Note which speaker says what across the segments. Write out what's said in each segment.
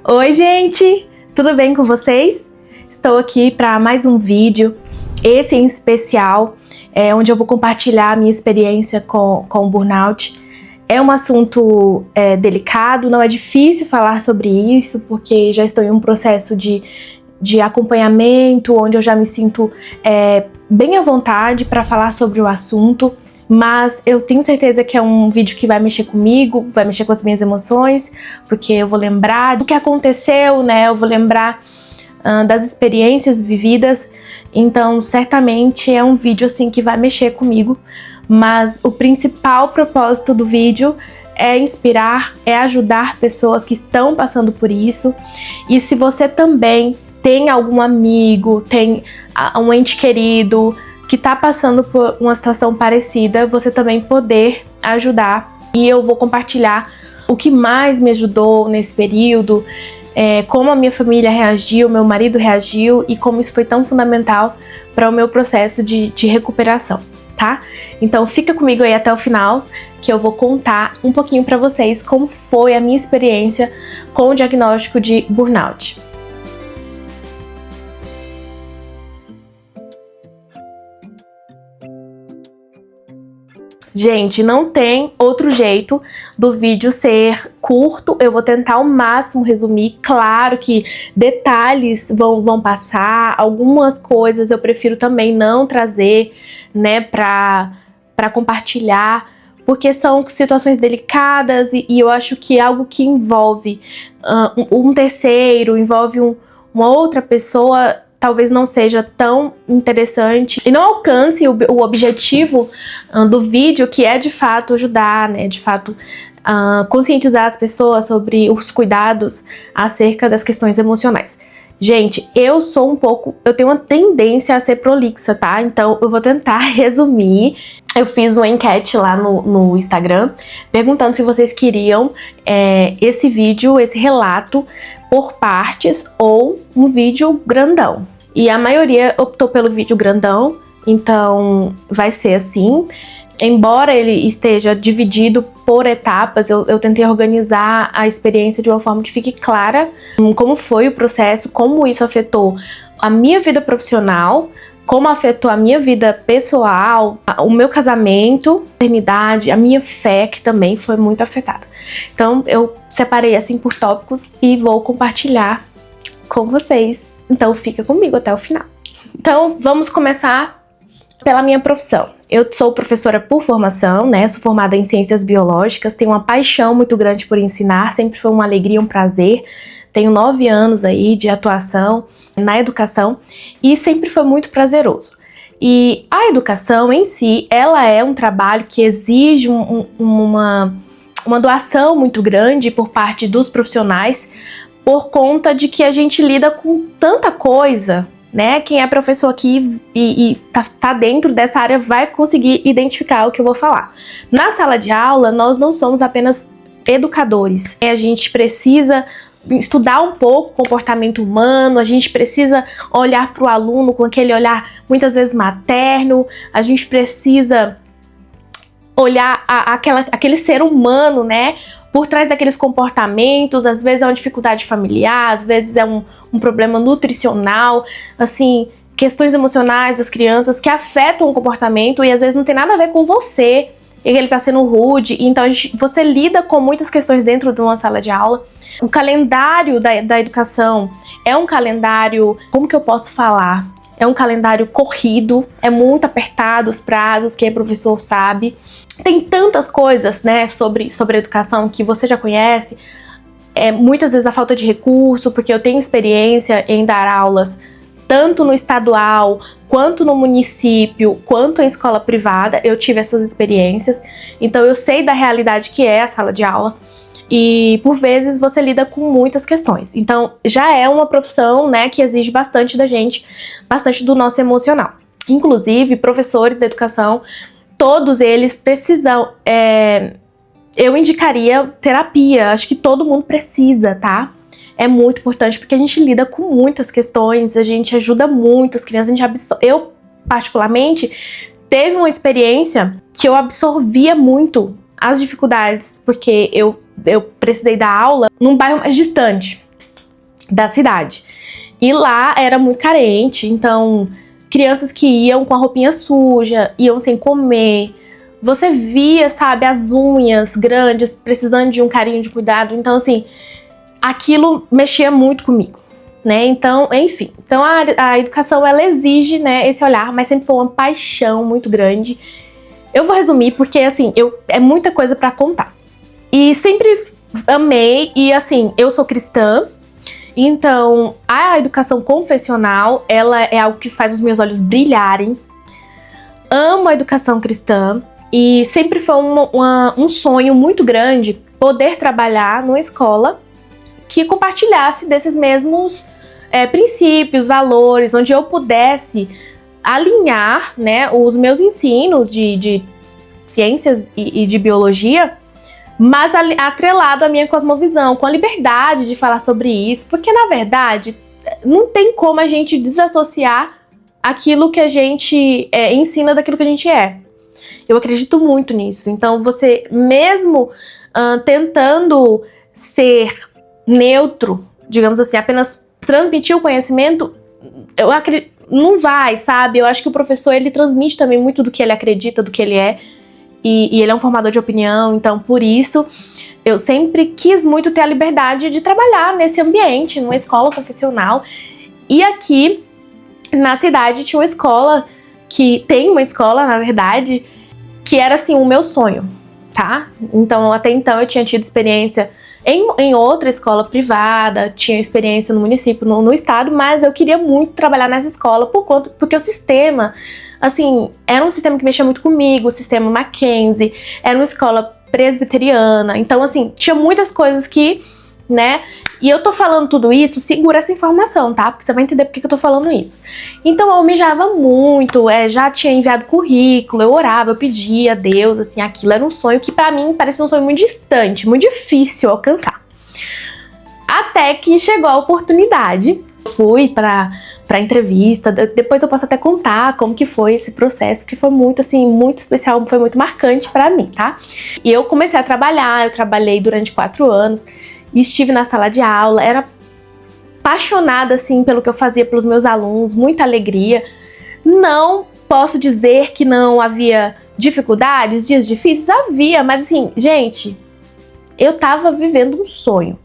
Speaker 1: Oi, gente! Tudo bem com vocês? Estou aqui para mais um vídeo, esse em especial, onde eu vou compartilhar a minha experiência com o burnout. É um assunto delicado, não é difícil falar sobre isso, porque já estou em um processo de acompanhamento, onde eu já me sinto bem à vontade para falar sobre o assunto. Mas eu tenho certeza que é um vídeo que vai mexer comigo, vai mexer com as minhas emoções, porque eu vou lembrar do que aconteceu, né? Eu vou lembrar das experiências vividas. Então, certamente é um vídeo assim que vai mexer comigo. Mas o principal propósito do vídeo é inspirar, é ajudar pessoas que estão passando por isso. E se você também tem algum amigo, tem um ente querido que está passando por uma situação parecida, você também poder ajudar. E eu vou compartilhar o que mais me ajudou nesse período, como a minha família reagiu, meu marido reagiu e como isso foi tão fundamental para o meu processo de recuperação, tá? Então fica comigo aí até o final, que eu vou contar um pouquinho para vocês como foi a minha experiência com o diagnóstico de burnout. Gente, não tem outro jeito do vídeo ser curto, eu vou tentar ao máximo resumir. Claro que detalhes vão passar, algumas coisas eu prefiro também não trazer, né, pra compartilhar, porque são situações delicadas e eu acho que algo que envolve um terceiro, envolve uma outra pessoa, talvez não seja tão interessante e não alcance o objetivo do vídeo, que é de fato ajudar, né, de fato conscientizar as pessoas sobre os cuidados acerca das questões emocionais. Gente, eu tenho uma tendência a ser prolixa, tá? Então eu vou tentar resumir. Eu fiz uma enquete lá no Instagram, perguntando se vocês queriam esse vídeo, esse relato por partes ou um vídeo grandão. E a maioria optou pelo vídeo grandão, então vai ser assim. Embora ele esteja dividido por etapas, eu tentei organizar a experiência de uma forma que fique clara como foi o processo, como isso afetou a minha vida profissional, como afetou a minha vida pessoal, o meu casamento, a maternidade, a minha fé, que também foi muito afetada. Então eu separei assim por tópicos e vou compartilhar com vocês. Então fica comigo até o final. Então vamos começar pela minha profissão. Eu sou professora por formação, né? Sou formada em ciências biológicas, tenho uma paixão muito grande por ensinar, sempre foi uma alegria, um prazer. Tenho 9 anos aí de atuação na educação e sempre foi muito prazeroso. E a educação em si, ela é um trabalho que exige uma doação muito grande por parte dos profissionais, por conta de que a gente lida com tanta coisa, né? Quem é professor aqui e tá dentro dessa área vai conseguir identificar o que eu vou falar. Na sala de aula, nós não somos apenas educadores. A gente precisa estudar um pouco o comportamento humano, a gente precisa olhar para o aluno com aquele olhar muitas vezes materno, a gente precisa olhar aquele ser humano, né? Por trás daqueles comportamentos, às vezes é uma dificuldade familiar, às vezes é um problema nutricional, assim, questões emocionais das crianças que afetam o comportamento e às vezes não tem nada a ver com você, e ele tá sendo rude, então você lida com muitas questões dentro de uma sala de aula. O calendário da educação é um calendário, como que eu posso falar? É um calendário corrido, é muito apertado os prazos, quem é professor sabe. Tem tantas coisas, né, sobre a educação que você já conhece. Muitas vezes a falta de recurso, porque eu tenho experiência em dar aulas tanto no estadual, quanto no município, quanto em escola privada. Eu tive essas experiências, então eu sei da realidade que é a sala de aula. E por vezes você lida com muitas questões. Então já é uma profissão, né, que exige bastante da gente, bastante do nosso emocional. Inclusive, professores da educação, todos eles precisam, eu indicaria terapia, acho que todo mundo precisa, tá? É muito importante porque a gente lida com muitas questões, a gente ajuda muito as crianças, eu particularmente teve uma experiência que eu absorvia muito as dificuldades, porque eu precisei dar aula num bairro mais distante. da cidade. E lá era muito carente, então crianças que iam com a roupinha suja, iam sem comer. Você via, sabe, as unhas grandes, precisando de um carinho, de cuidado. Então, assim, aquilo mexia muito comigo, né? Então, enfim. Então, a educação, ela exige, né, esse olhar, mas sempre foi uma paixão muito grande. Eu vou resumir porque, assim, é muita coisa pra contar. E sempre amei, e assim, eu sou cristã, então a educação confessional, ela é algo que faz os meus olhos brilharem. Amo a educação cristã, e sempre foi um sonho muito grande poder trabalhar numa escola que compartilhasse desses mesmos princípios, valores, onde eu pudesse alinhar, né, os meus ensinos de ciências e de biologia, mas atrelado à minha cosmovisão, com a liberdade de falar sobre isso, porque na verdade não tem como a gente desassociar aquilo que a gente ensina daquilo que a gente é. Eu acredito muito nisso. Então você, mesmo tentando ser neutro, digamos assim, apenas transmitir o conhecimento, eu acredito, não vai, sabe? Eu acho que o professor, ele transmite também muito do que ele acredita, do que ele é, e ele é um formador de opinião, então por isso eu sempre quis muito ter a liberdade de trabalhar nesse ambiente, numa escola confessional. E aqui na cidade tinha uma escola, tem uma escola, na verdade, que era assim o meu sonho, tá? Então até então eu tinha tido experiência em outra escola privada, tinha experiência no município, no estado, mas eu queria muito trabalhar nessa escola porque o sistema, assim, era um sistema que mexia muito comigo, o sistema Mackenzie, era uma escola presbiteriana, então assim, tinha muitas coisas que, né, e eu tô falando tudo isso, segura essa informação, tá? Porque você vai entender por que eu tô falando isso. Então eu almejava muito, já tinha enviado currículo, eu orava, eu pedia a Deus, assim, aquilo era um sonho que pra mim parecia um sonho muito distante, muito difícil alcançar. Até que chegou a oportunidade, fui pra entrevista, depois eu posso até contar como que foi esse processo, que foi muito, assim, muito especial, foi muito marcante pra mim, tá? E eu comecei a trabalhar, eu trabalhei durante 4 anos, estive na sala de aula, era apaixonada, assim, pelo que eu fazia pelos meus alunos, muita alegria. Não posso dizer que não havia dificuldades, dias difíceis, havia, mas assim, gente, eu tava vivendo um sonho,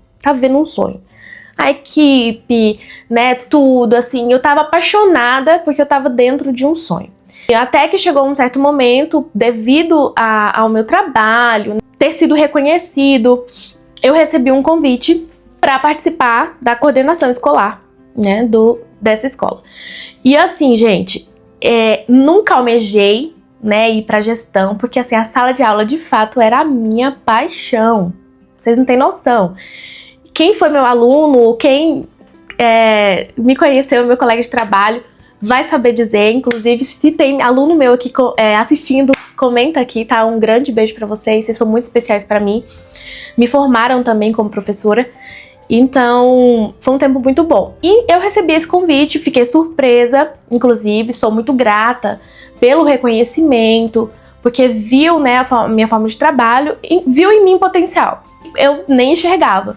Speaker 1: A equipe, né, tudo, assim, eu tava apaixonada porque eu tava dentro de um sonho. E até que chegou um certo momento, devido ao meu trabalho, ter sido reconhecido, eu recebi um convite para participar da coordenação escolar, né, dessa escola. E assim, gente, nunca almejei, né, ir para gestão, porque assim, a sala de aula de fato era a minha paixão. Vocês não têm noção. Quem foi meu aluno, quem me conheceu, meu colega de trabalho, vai saber dizer. Inclusive, se tem aluno meu aqui assistindo, comenta aqui, tá? Um grande beijo pra vocês são muito especiais pra mim. Me formaram também como professora, então foi um tempo muito bom. E eu recebi esse convite, fiquei surpresa, inclusive, sou muito grata pelo reconhecimento, porque viu, né, a minha forma de trabalho e viu em mim potencial. Eu nem enxergava,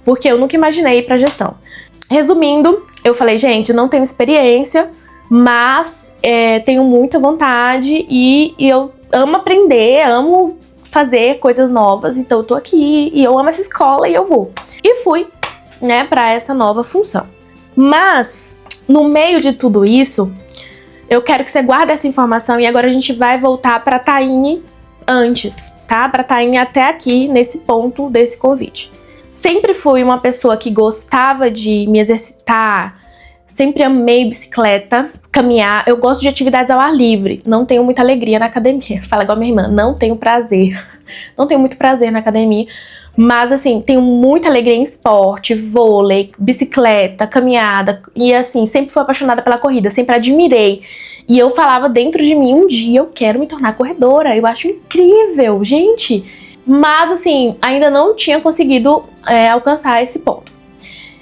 Speaker 1: porque eu nunca imaginei ir pra gestão. Resumindo, eu falei, gente, não tenho experiência, mas tenho muita vontade e eu amo aprender, amo fazer coisas novas, então eu tô aqui e eu amo essa escola e eu vou. E fui, né, pra essa nova função. Mas, no meio de tudo isso, eu quero que você guarde essa informação e agora a gente vai voltar pra Taine antes, tá? Pra Taine até aqui, nesse ponto desse convite. Sempre fui uma pessoa que gostava de me exercitar, sempre amei bicicleta, caminhar. Eu gosto de atividades ao ar livre, não tenho muita alegria na academia. Fala igual a minha irmã, não tenho prazer. Não tenho muito prazer na academia, mas assim, tenho muita alegria em esporte, vôlei, bicicleta, caminhada. E assim, sempre fui apaixonada pela corrida, sempre admirei. E eu falava dentro de mim, um dia eu quero me tornar corredora, eu acho incrível, gente. Mas assim, ainda não tinha conseguido alcançar esse ponto.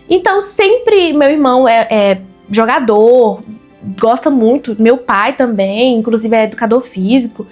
Speaker 1: Então sempre, meu irmão é jogador, gosta muito, meu pai também, inclusive é educador físico.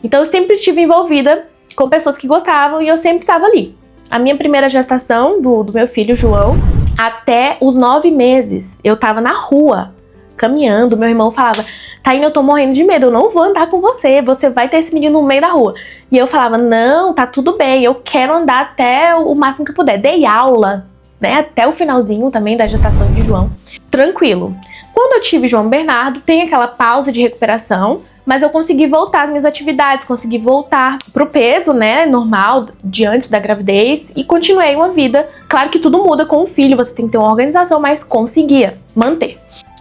Speaker 1: Então eu sempre estive envolvida com pessoas que gostavam e eu sempre estava ali. A minha primeira gestação do meu filho, João, Até os 9 meses, eu tava na rua, caminhando, meu irmão falava, Taína, eu tô morrendo de medo, eu não vou andar com você, você vai ter esse menino no meio da rua. E eu falava, não, tá tudo bem, eu quero andar até o máximo que eu puder. Dei aula, né, até o finalzinho também da gestação de João, tranquilo. Quando eu tive João Bernardo, tem aquela pausa de recuperação, mas eu consegui voltar às minhas atividades, consegui voltar pro peso, né, normal de antes da gravidez e continuei uma vida. Claro que tudo muda com o filho, você tem que ter uma organização, mas conseguia manter.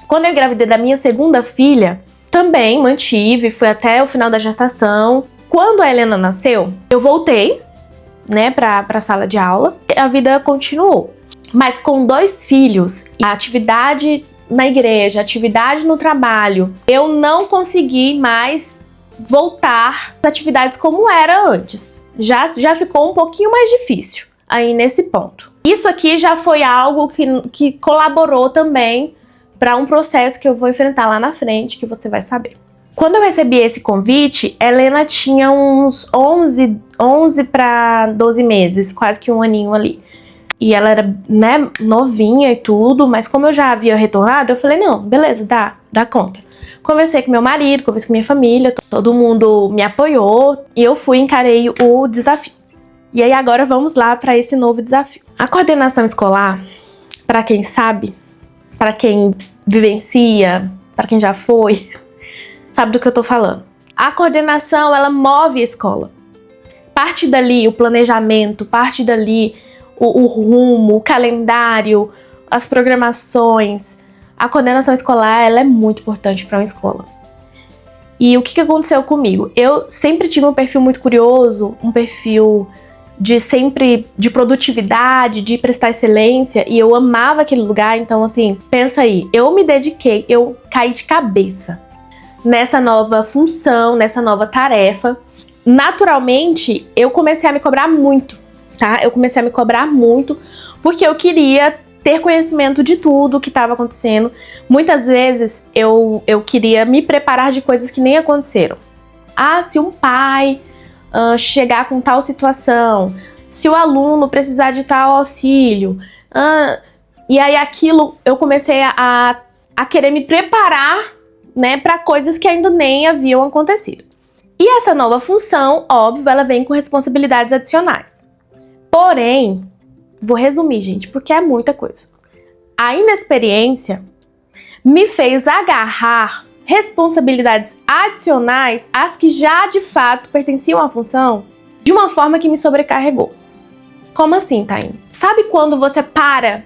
Speaker 1: Quando eu engravidei da minha segunda filha, também mantive, fui até o final da gestação. Quando a Helena nasceu, eu voltei, né, pra sala de aula. A vida continuou. Mas com 2 filhos, a atividade na igreja, atividade no trabalho, eu não consegui mais voltar às atividades como era antes. Já ficou um pouquinho mais difícil aí nesse ponto. Isso aqui já foi algo que colaborou também para um processo que eu vou enfrentar lá na frente, que você vai saber. Quando eu recebi esse convite, Helena tinha uns 11 para 12 meses, quase que um aninho ali. E ela era, né, novinha e tudo, mas como eu já havia retornado, eu falei, não, beleza, dá conta. Conversei com meu marido, conversei com minha família, todo mundo me apoiou e eu fui e encarei o desafio. E aí agora vamos lá para esse novo desafio. A coordenação escolar, para quem sabe, para quem vivencia, para quem já foi, sabe do que eu tô falando. A coordenação, ela move a escola. Parte dali o planejamento, parte dali o rumo, o calendário, as programações. A coordenação escolar, ela é muito importante para uma escola. E o que aconteceu comigo? Eu sempre tive um perfil muito curioso, um perfil de produtividade, de prestar excelência, e eu amava aquele lugar. Então, assim, pensa aí, eu me dediquei, eu caí de cabeça nessa nova função, nessa nova tarefa. Naturalmente, eu comecei a me cobrar muito, tá? Eu comecei a me cobrar muito, porque eu queria ter conhecimento de tudo que estava acontecendo. Muitas vezes, eu queria me preparar de coisas que nem aconteceram. Ah, se um pai chegar com tal situação, se o aluno precisar de tal auxílio. E aí aquilo, eu comecei a querer me preparar, né, para coisas que ainda nem haviam acontecido. E essa nova função, óbvio, ela vem com responsabilidades adicionais. Porém, vou resumir, gente, porque é muita coisa. A inexperiência me fez agarrar responsabilidades adicionais às que já de fato pertenciam à função de uma forma que me sobrecarregou. Como assim, Taína? Sabe quando você para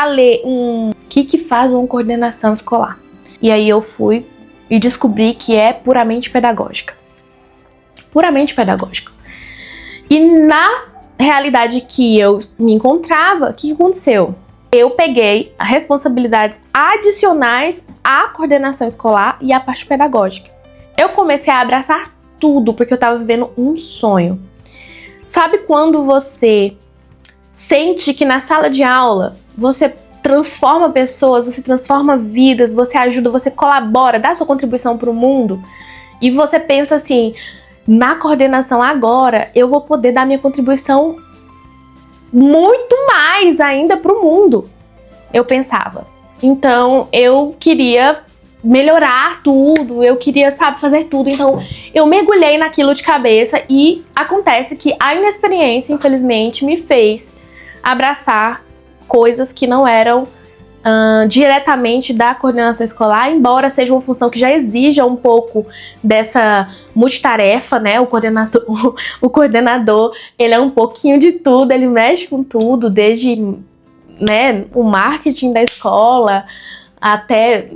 Speaker 1: ler o que faz uma coordenação escolar? E aí eu fui e descobri que é puramente pedagógica. Puramente pedagógica. E na realidade que eu me encontrava, o que aconteceu? Eu peguei responsabilidades adicionais à coordenação escolar e à parte pedagógica. Eu comecei a abraçar tudo, porque eu estava vivendo um sonho. Sabe quando você sente que na sala de aula você transforma pessoas, você transforma vidas, você ajuda, você colabora, dá sua contribuição para o mundo? E você pensa assim, na coordenação agora eu vou poder dar minha contribuição muito mais ainda para o mundo, eu pensava. Então eu queria melhorar tudo, eu queria, sabe, fazer tudo. Então eu mergulhei naquilo de cabeça e acontece que a inexperiência, infelizmente, me fez abraçar coisas que não eram diretamente da coordenação escolar, embora seja uma função que já exija um pouco dessa multitarefa, né? O coordenador, ele é um pouquinho de tudo, ele mexe com tudo, desde, né, o marketing da escola até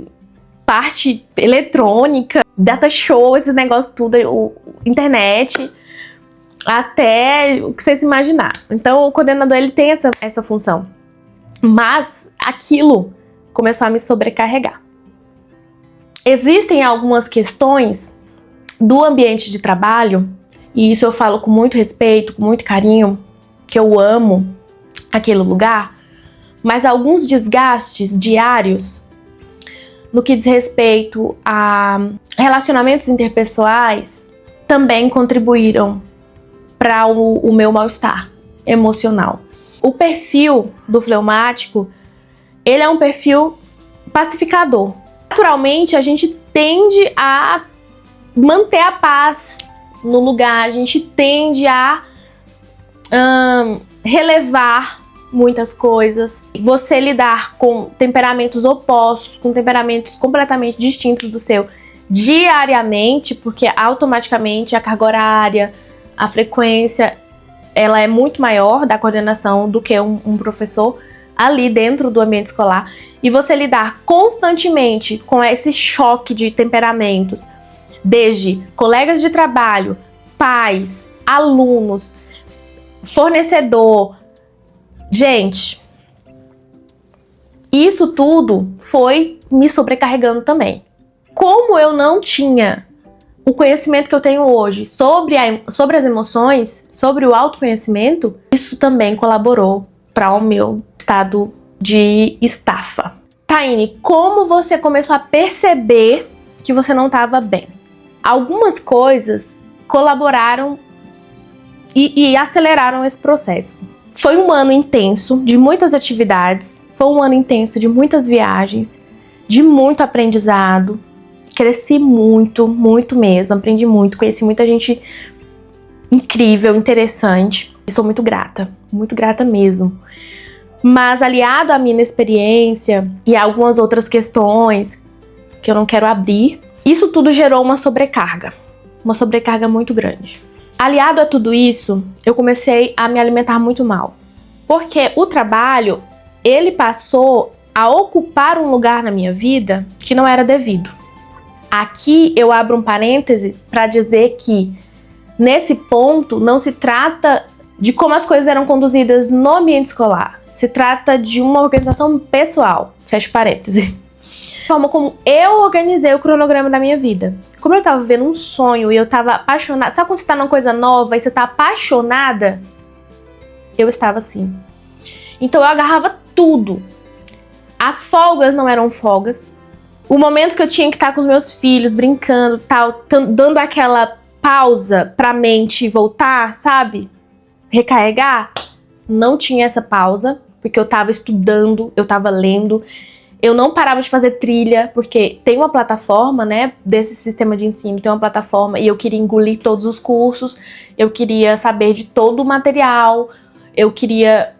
Speaker 1: parte eletrônica, data show, esses negócios tudo, internet, até o que vocês imaginar. Então o coordenador, ele tem essa função. Mas aquilo começou a me sobrecarregar. Existem algumas questões do ambiente de trabalho, e isso eu falo com muito respeito, com muito carinho, que eu amo aquele lugar, mas alguns desgastes diários no que diz respeito a relacionamentos interpessoais também contribuíram para o meu mal-estar emocional. o perfil do fleumático, ele é um perfil pacificador. Naturalmente, a gente tende a manter a paz no lugar, a gente tende a relevar muitas coisas. Você lidar com temperamentos opostos, com temperamentos completamente distintos do seu diariamente, porque automaticamente a carga horária, a frequência, ela é muito maior da coordenação do que um professor ali dentro do ambiente escolar. E você lidar constantemente com esse choque de temperamentos, desde colegas de trabalho, pais, alunos, fornecedor. Gente, isso tudo foi me sobrecarregando também. Como eu não tinha o conhecimento que eu tenho hoje sobre as emoções, sobre o autoconhecimento, isso também colaborou para o meu estado de estafa. Taine, como você começou a perceber que você não estava bem? Algumas coisas colaboraram e aceleraram esse processo. Foi um ano intenso de muitas atividades, foi um ano intenso de muitas viagens, de muito aprendizado. Cresci muito, muito mesmo, aprendi muito, conheci muita gente incrível, interessante. E sou muito grata mesmo. Mas aliado à minha inexperiência e a algumas outras questões que eu não quero abrir, isso tudo gerou uma sobrecarga muito grande. Aliado a tudo isso, eu comecei a me alimentar muito mal. Porque o trabalho, ele passou a ocupar um lugar na minha vida que não era devido. Aqui eu abro um parêntese para dizer que, nesse ponto, não se trata de como as coisas eram conduzidas no ambiente escolar. Se trata de uma organização pessoal. Fecho parêntese. A forma como eu organizei o cronograma da minha vida. Como eu tava vivendo um sonho e eu tava apaixonada. Sabe quando você tá numa coisa nova e você tá apaixonada? Eu estava assim. Então eu agarrava tudo. As folgas não eram folgas. O momento que eu tinha que estar com os meus filhos, brincando, tal, dando aquela pausa pra mente voltar, sabe? Recarregar. Não tinha essa pausa, porque eu tava estudando, eu tava lendo. Eu não parava de fazer trilha, porque tem uma plataforma, né, desse sistema de ensino, tem uma plataforma, e eu queria engolir todos os cursos, eu queria saber de todo o material, eu queria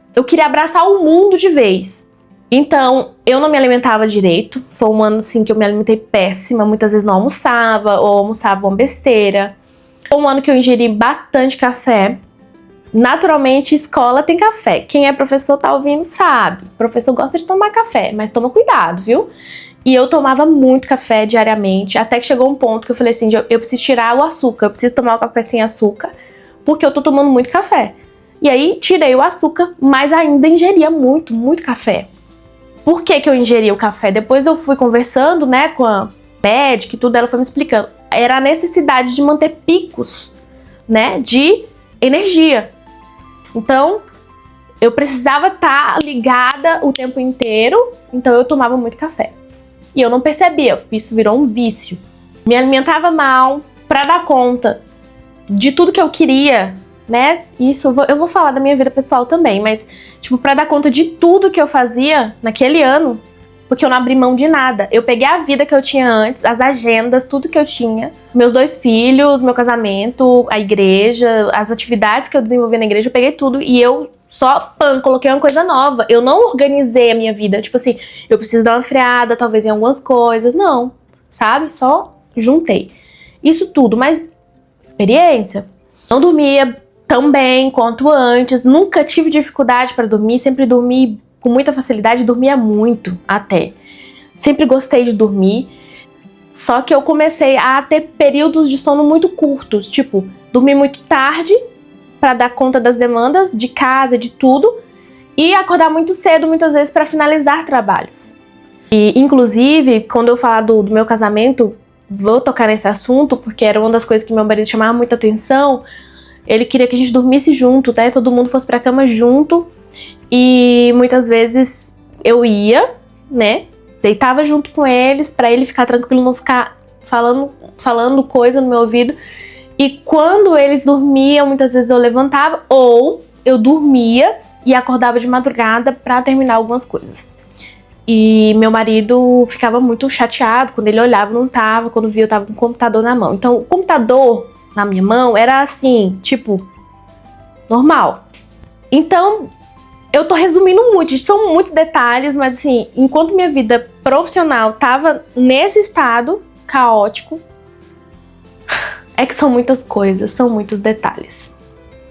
Speaker 1: abraçar o mundo de vez. Então, eu não me alimentava direito, sou um ano assim que eu me alimentei péssima, muitas vezes não almoçava, ou almoçava uma besteira. Foi um ano que eu ingeri bastante café. Naturalmente, escola tem café. Quem é professor tá ouvindo sabe. O professor gosta de tomar café, mas toma cuidado, viu? E eu tomava muito café diariamente, até que chegou um ponto que eu falei assim, eu preciso tirar o açúcar, eu preciso tomar o café sem açúcar, porque eu tô tomando muito café. E aí, tirei o açúcar, mas ainda ingeria muito, muito café. Por que que eu ingeria o café? Depois eu fui conversando, né, com a médica e tudo, ela foi me explicando. Era a necessidade de manter picos, né, de energia. Então, eu precisava estar ligada o tempo inteiro, então eu tomava muito café. E eu não percebia, isso virou um vício. Me alimentava mal pra dar conta de tudo que eu queria, né? Isso eu vou falar da minha vida pessoal também, mas tipo, pra dar conta de tudo que eu fazia naquele ano, porque eu não abri mão de nada. Eu peguei a vida que eu tinha antes, as agendas, tudo que eu tinha, meus 2 filhos, meu casamento, a igreja, as atividades que eu desenvolvi na igreja, eu peguei tudo e eu só coloquei uma coisa nova. Eu não organizei a minha vida, tipo assim, eu preciso dar uma freada, talvez em algumas coisas, não, sabe? Só juntei. Isso tudo, mas experiência. Não dormia tão bem quanto antes, nunca tive dificuldade para dormir, sempre dormi com muita facilidade, dormia muito até. Sempre gostei de dormir, só que eu comecei a ter períodos de sono muito curtos, tipo, dormir muito tarde para dar conta das demandas de casa, de tudo, e acordar muito cedo, muitas vezes, para finalizar trabalhos. E, inclusive, quando eu falar do meu casamento, vou tocar nesse assunto, porque era uma das coisas que meu marido chamava muita atenção. Ele queria que a gente dormisse junto, né? Todo mundo fosse pra cama junto. E muitas vezes eu ia, né? Deitava junto com eles pra ele ficar tranquilo, não ficar falando coisa no meu ouvido. E quando eles dormiam, muitas vezes eu levantava ou eu dormia e acordava de madrugada para terminar algumas coisas. E meu marido ficava muito chateado quando ele olhava, não tava, quando via eu tava com o computador na mão. Então o computador na minha mão era assim, tipo, normal. Então eu tô resumindo muito, são muitos detalhes, mas assim, enquanto minha vida profissional tava nesse estado caótico, é que são muitas coisas, são muitos detalhes.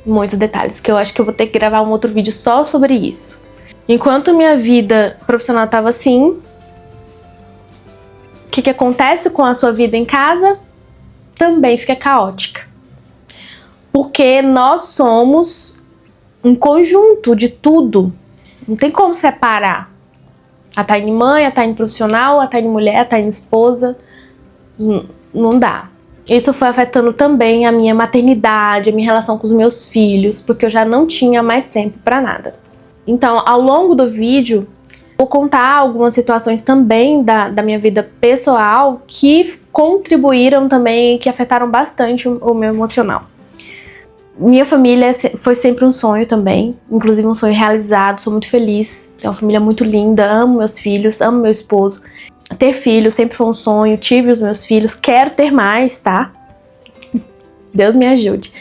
Speaker 1: Muitos detalhes, que eu acho que eu vou ter que gravar um outro vídeo só sobre isso. Enquanto minha vida profissional tava assim, o que acontece com a sua vida em casa também fica caótica. Porque nós somos um conjunto de tudo. Não tem como separar. A Taine mãe, a Taine profissional, a Taine mulher, a Taine esposa. Não dá. Isso foi afetando também a minha maternidade, a minha relação com os meus filhos, porque eu já não tinha mais tempo para nada. Então, ao longo do vídeo, vou contar algumas situações também da minha vida pessoal que contribuíram também, que afetaram bastante o meu emocional. Minha família foi sempre um sonho também, inclusive um sonho realizado, sou muito feliz. É uma família muito linda, amo meus filhos, amo meu esposo. Ter filhos sempre foi um sonho, tive os meus filhos, quero ter mais, tá? Deus me ajude.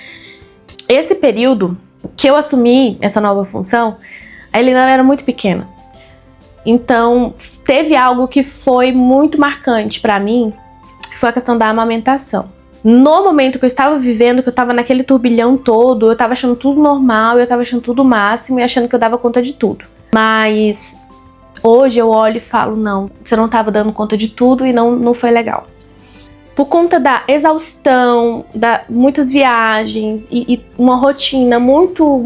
Speaker 1: Esse período que eu assumi essa nova função, a Elinora era muito pequena. Então, teve algo que foi muito marcante pra mim, que foi a questão da amamentação. No momento que eu estava vivendo, que eu estava naquele turbilhão todo, eu estava achando tudo normal, eu estava achando tudo o máximo e achando que eu dava conta de tudo. Mas hoje eu olho e falo, não, você não estava dando conta de tudo e não foi legal. Por conta da exaustão, muitas viagens e uma rotina muito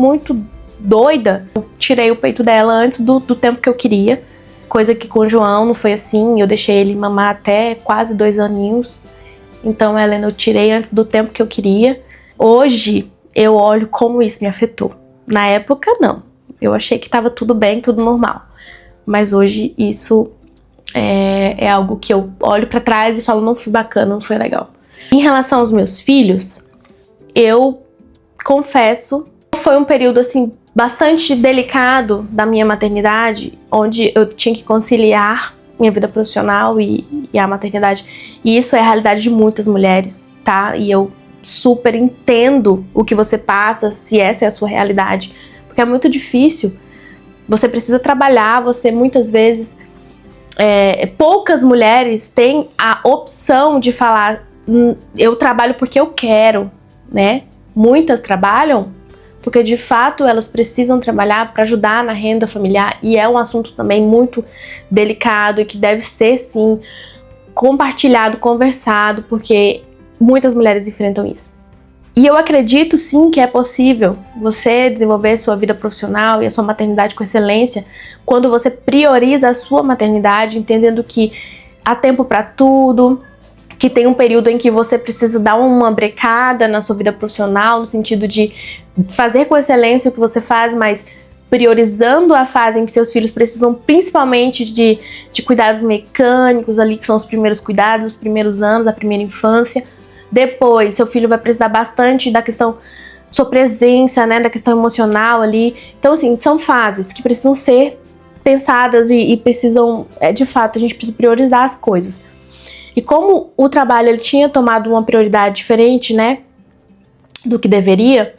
Speaker 1: doida, eu tirei o peito dela antes do tempo que eu queria. Coisa que com o João não foi assim, eu deixei ele mamar até quase 2 aninhos. Então, a Helena eu tirei antes do tempo que eu queria. Hoje, eu olho como isso me afetou. Na época, não. Eu achei que estava tudo bem, tudo normal. Mas hoje, isso é algo que eu olho pra trás e falo, não foi bacana, não foi legal. Em relação aos meus filhos, eu confesso, foi um período, assim, bastante delicado da minha maternidade, onde eu tinha que conciliar minha vida profissional e a maternidade. E isso é a realidade de muitas mulheres, tá? E eu super entendo o que você passa, se essa é a sua realidade. Porque é muito difícil. Você precisa trabalhar, você muitas vezes... poucas mulheres têm a opção de falar, eu trabalho porque eu quero, né? Muitas trabalham porque de fato elas precisam trabalhar para ajudar na renda familiar, e é um assunto também muito delicado e que deve ser sim compartilhado, conversado, porque muitas mulheres enfrentam isso. E eu acredito sim que é possível você desenvolver sua vida profissional e a sua maternidade com excelência quando você prioriza a sua maternidade, entendendo que há tempo para tudo, que tem um período em que você precisa dar uma brecada na sua vida profissional, no sentido de fazer com excelência o que você faz, mas priorizando a fase em que seus filhos precisam principalmente de cuidados mecânicos ali, que são os primeiros cuidados, os primeiros anos, a primeira infância. Depois, seu filho vai precisar bastante da questão, sua presença, né, da questão emocional ali. Então, assim, são fases que precisam ser pensadas e precisam, de fato, a gente precisa priorizar as coisas. E como o trabalho ele tinha tomado uma prioridade diferente, né, do que deveria,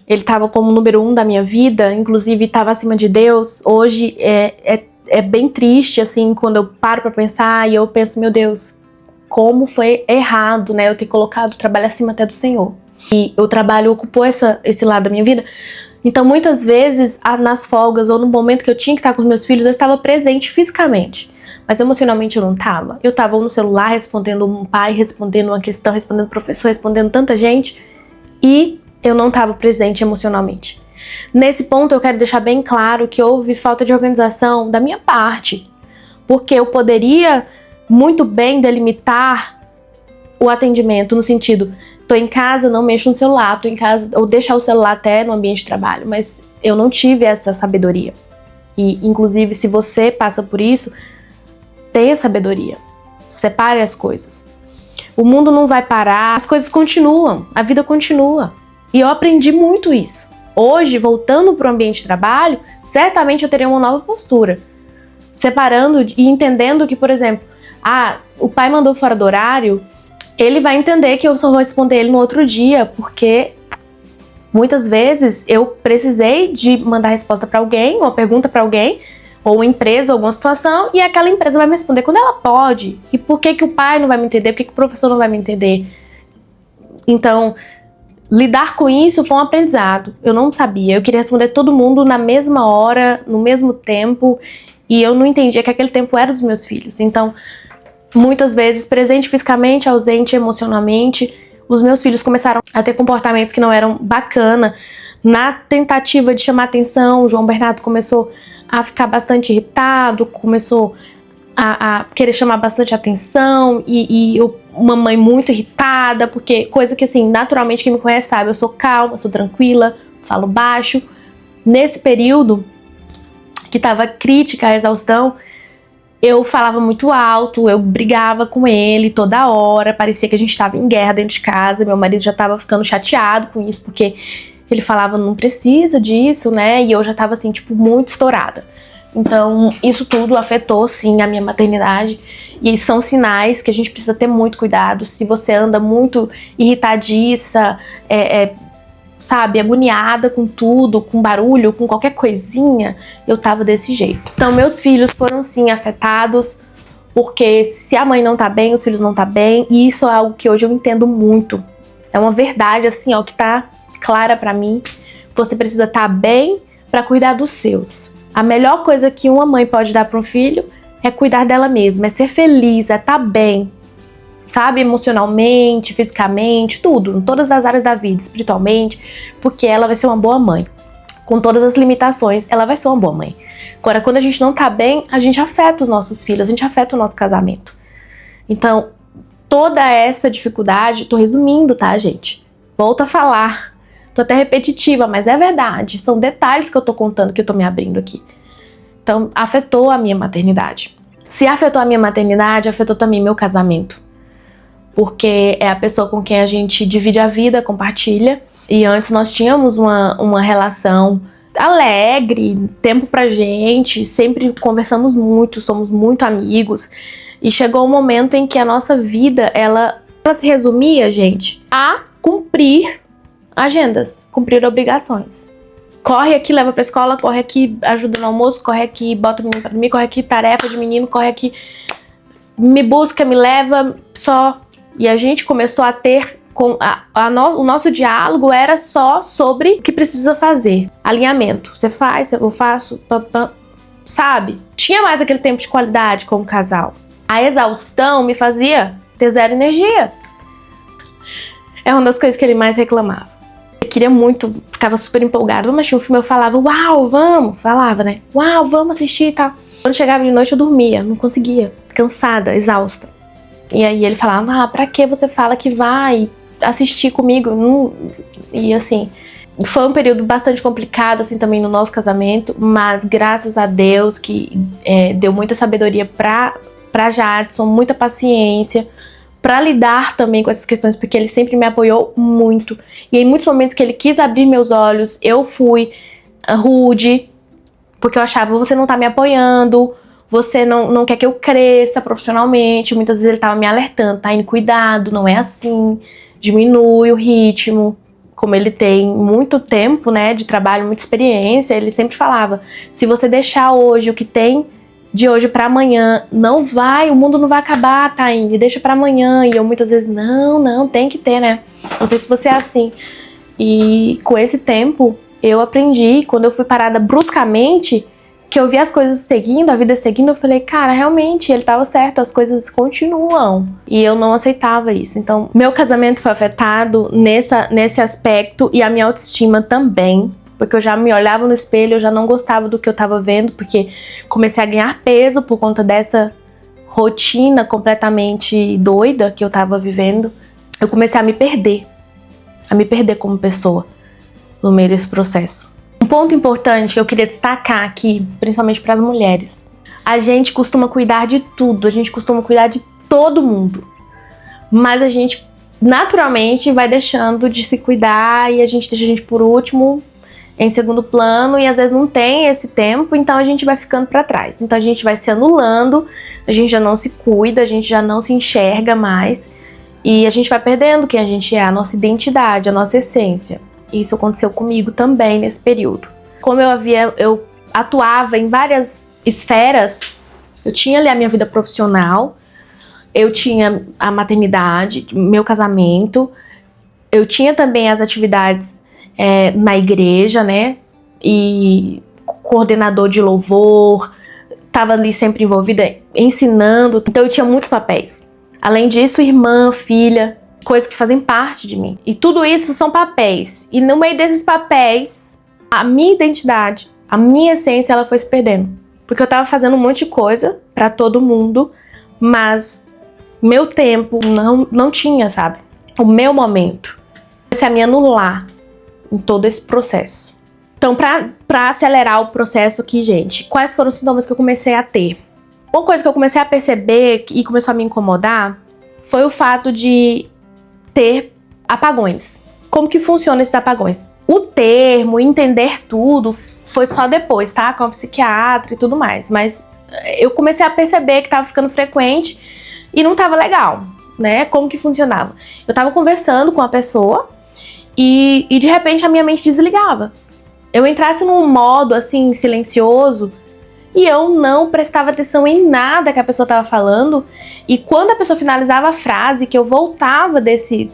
Speaker 1: ele estava como número 1 da minha vida, inclusive estava acima de Deus. Hoje é bem triste, assim, quando eu paro para pensar e eu penso, meu Deus, como foi errado, né, eu ter colocado o trabalho acima até do Senhor. E o trabalho ocupou esse lado da minha vida. Então, muitas vezes, nas folgas ou no momento que eu tinha que estar com os meus filhos, eu estava presente fisicamente. Mas emocionalmente eu não estava. Eu estava no celular respondendo um pai, respondendo uma questão, respondendo professor, respondendo tanta gente. E eu não estava presente emocionalmente. Nesse ponto eu quero deixar bem claro que houve falta de organização da minha parte. Porque eu poderia muito bem delimitar o atendimento no sentido, tô em casa, não mexo no celular, tô em casa, ou deixar o celular até no ambiente de trabalho. Mas eu não tive essa sabedoria. E inclusive se você passa por isso, tenha sabedoria, separe as coisas. O mundo não vai parar, as coisas continuam, a vida continua. E eu aprendi muito isso. Hoje, voltando para o ambiente de trabalho, certamente eu teria uma nova postura. Separando e entendendo que, por exemplo, o pai mandou fora do horário, ele vai entender que eu só vou responder ele no outro dia, porque muitas vezes eu precisei de mandar resposta para alguém, uma pergunta para alguém, ou uma empresa, alguma situação, e aquela empresa vai me responder quando ela pode. E por que o pai não vai me entender? Por que o professor não vai me entender? Então, lidar com isso foi um aprendizado. Eu não sabia. Eu queria responder todo mundo na mesma hora, no mesmo tempo, e eu não entendia que aquele tempo era dos meus filhos. Então, muitas vezes, presente fisicamente, ausente emocionalmente, os meus filhos começaram a ter comportamentos que não eram bacana. Na tentativa de chamar atenção, o João Bernardo começou a ficar bastante irritado, começou a querer chamar bastante atenção, e eu, uma mãe muito irritada, porque coisa que, assim, naturalmente quem me conhece sabe, eu sou calma, eu sou tranquila, falo baixo. Nesse período que tava crítica à exaustão, eu falava muito alto, eu brigava com ele toda hora, parecia que a gente tava em guerra dentro de casa. Meu marido já tava ficando chateado com isso, porque ele falava, não precisa disso, né? E eu já tava, assim, tipo, muito estourada. Então, isso tudo afetou, sim, a minha maternidade. E são sinais que a gente precisa ter muito cuidado. Se você anda muito irritadiça, sabe, agoniada com tudo, com barulho, com qualquer coisinha, eu tava desse jeito. Então, meus filhos foram, sim, afetados, porque se a mãe não tá bem, os filhos não tá bem. E isso é algo que hoje eu entendo muito. É uma verdade, assim, ó, que tá clara pra mim. Você precisa estar bem pra cuidar dos seus. A melhor coisa que uma mãe pode dar para um filho é cuidar dela mesma, é ser feliz, é estar bem, sabe? Emocionalmente, fisicamente, tudo, em todas as áreas da vida, espiritualmente, porque ela vai ser uma boa mãe. Com todas as limitações, ela vai ser uma boa mãe. Agora, quando a gente não tá bem, a gente afeta os nossos filhos, a gente afeta o nosso casamento. Então, toda essa dificuldade, tô resumindo, tá, gente? Volto a falar. Tô até repetitiva, mas é verdade. São detalhes que eu tô contando, que eu tô me abrindo aqui. Então, afetou a minha maternidade. Se afetou a minha maternidade, afetou também meu casamento. Porque é a pessoa com quem a gente divide a vida, compartilha. E antes nós tínhamos uma relação alegre, tempo pra gente, sempre conversamos muito, somos muito amigos. E chegou um momento em que a nossa vida, ela se resumia, gente, a cumprir agendas, cumprir obrigações. Corre aqui, leva pra escola, corre aqui, ajuda no almoço, corre aqui, bota o menino pra dormir, corre aqui, tarefa de menino, corre aqui, me busca, me leva, só. E a gente começou a ter, o nosso diálogo era só sobre o que precisa fazer. Alinhamento. Você faz, eu faço, pam, pam, sabe? Tinha mais aquele tempo de qualidade como casal. A exaustão me fazia ter zero energia. É uma das coisas que ele mais reclamava. Eu queria muito, ficava super empolgado. Mas tinha um filme, eu falava, uau, vamos. Falava, né? Uau, vamos assistir e tal. Quando chegava de noite eu dormia, não conseguia. Cansada, exausta. E aí ele falava, pra que você fala que vai assistir comigo? Não... E assim, foi um período bastante complicado, assim, também no nosso casamento. Mas graças a Deus que deu muita sabedoria pra Jadson, muita paciência para lidar também com essas questões, porque ele sempre me apoiou muito. E em muitos momentos que ele quis abrir meus olhos, eu fui rude, porque eu achava, você não tá me apoiando, você não quer que eu cresça profissionalmente. Muitas vezes ele tava me alertando, tá indo, cuidado, não é assim, diminui o ritmo. Como ele tem muito tempo, né, de trabalho, muita experiência, ele sempre falava, se você deixar hoje o que tem de hoje pra amanhã, não vai, o mundo não vai acabar, Taine, deixa pra amanhã. E eu muitas vezes, não, tem que ter, né? Não sei se você é assim. E com esse tempo, eu aprendi, quando eu fui parada bruscamente, que eu vi as coisas seguindo, a vida seguindo, eu falei, cara, realmente, ele tava certo, as coisas continuam. E eu não aceitava isso. Então, meu casamento foi afetado nesse aspecto, e a minha autoestima também. Porque eu já me olhava no espelho, eu já não gostava do que eu tava vendo, porque comecei a ganhar peso por conta dessa rotina completamente doida que eu tava vivendo. Eu comecei a me perder como pessoa no meio desse processo. Um ponto importante que eu queria destacar aqui, principalmente para as mulheres. A gente costuma cuidar de tudo, a gente costuma cuidar de todo mundo. Mas a gente naturalmente vai deixando de se cuidar e a gente deixa a gente por último. em segundo plano e às vezes não tem esse tempo, então a gente vai ficando para trás. Então a gente vai se anulando, a gente já não se cuida, a gente já não se enxerga mais e a gente vai perdendo quem a gente é, a nossa identidade, a nossa essência. E isso aconteceu comigo também nesse período. Como eu atuava em várias esferas, eu tinha ali a minha vida profissional, eu tinha a maternidade, meu casamento, eu tinha também as atividades na igreja, né? E coordenador de louvor, estava ali sempre envolvida ensinando, então eu tinha muitos papéis. Além disso, irmã, filha, coisas que fazem parte de mim. E tudo isso são papéis. E no meio desses papéis, a minha identidade, a minha essência, ela foi se perdendo. Porque eu tava fazendo um monte de coisa pra todo mundo, mas meu tempo não tinha, sabe? O meu momento. Comecei a me anular em todo esse processo. Então, pra acelerar o processo aqui, gente, quais foram os sintomas que eu comecei a ter? Uma coisa que eu comecei a perceber e começou a me incomodar foi o fato de ter apagões. Como que funcionam esses apagões? O termo, entender tudo, foi só depois, tá? Com a psiquiatra e tudo mais. Mas eu comecei a perceber que tava ficando frequente e não tava legal, né? Como que funcionava? Eu tava conversando com a pessoa e de repente a minha mente desligava. Eu entrasse num modo, assim, silencioso e eu não prestava atenção em nada que a pessoa tava falando. E quando a pessoa finalizava a frase, que eu voltava desse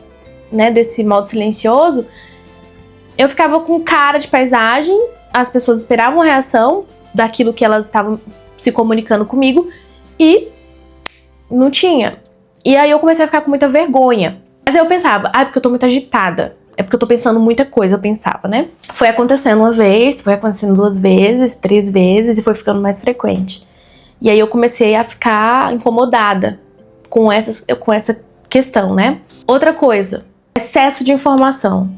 Speaker 1: modo silencioso, eu ficava com cara de paisagem, as pessoas esperavam a reação daquilo que elas estavam se comunicando comigo e não tinha. E aí eu comecei a ficar com muita vergonha. Mas aí eu pensava, porque eu tô muito agitada. É porque eu tô pensando muita coisa, eu pensava, né? Foi acontecendo uma vez, foi acontecendo 2 vezes, 3 vezes e foi ficando mais frequente. E aí eu comecei a ficar incomodada com essa questão, né? Outra coisa, excesso de informação.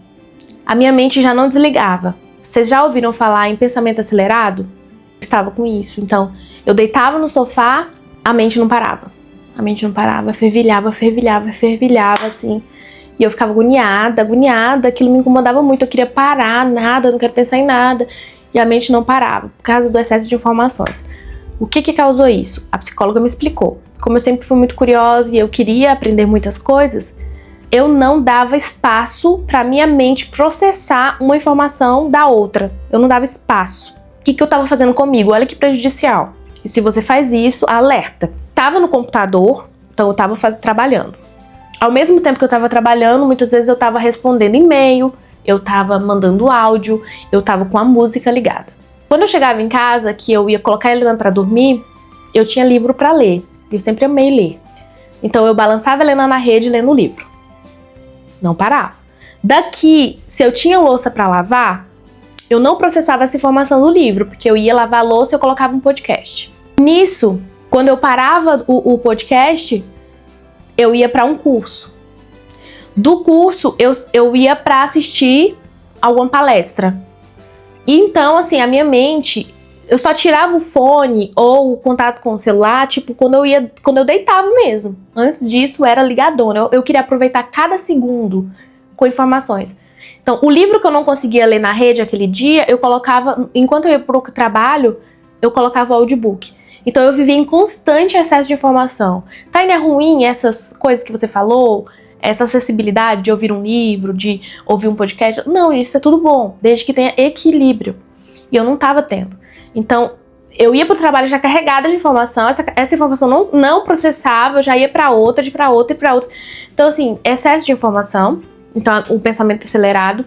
Speaker 1: A minha mente já não desligava. Vocês já ouviram falar em pensamento acelerado? Eu estava com isso. Então, eu deitava no sofá, a mente não parava. A mente não parava, fervilhava, assim. E eu ficava agoniada, aquilo me incomodava muito, eu queria parar, nada, eu não quero pensar em nada. E a mente não parava, por causa do excesso de informações. O que causou isso? A psicóloga me explicou. Como eu sempre fui muito curiosa e eu queria aprender muitas coisas, eu não dava espaço para minha mente processar uma informação da outra. Eu não dava espaço. O que eu estava fazendo comigo? Olha que prejudicial. E se você faz isso, alerta. Tava no computador, então eu tava trabalhando. Ao mesmo tempo que eu tava trabalhando, muitas vezes eu tava respondendo e-mail, eu tava mandando áudio, eu tava com a música ligada. Quando eu chegava em casa, que eu ia colocar a Helena pra dormir, eu tinha livro pra ler. Eu sempre amei ler. Então eu balançava a Helena na rede lendo o livro. Não parava. Daqui, se eu tinha louça pra lavar, eu não processava essa informação do livro, porque eu ia lavar a louça e eu colocava um podcast. Nisso, quando eu parava o podcast, eu ia para um curso. Do curso, eu ia para assistir alguma palestra. E então, assim, a minha mente, eu só tirava o fone ou o contato com o celular, tipo, quando eu deitava mesmo. Antes disso, era ligadona. Eu queria aproveitar cada segundo com informações. Então, o livro que eu não conseguia ler na rede aquele dia, eu colocava, enquanto eu ia pro trabalho, eu colocava o audiobook. Então eu vivia em constante excesso de informação. Tá, ainda é ruim essas coisas que você falou? Essa acessibilidade de ouvir um livro, de ouvir um podcast? Não, isso é tudo bom, desde que tenha equilíbrio. E eu não tava tendo. Então, eu ia pro trabalho já carregada de informação, essa informação não processava, eu já ia pra outra, e pra outra. Então, assim, excesso de informação, então o pensamento acelerado.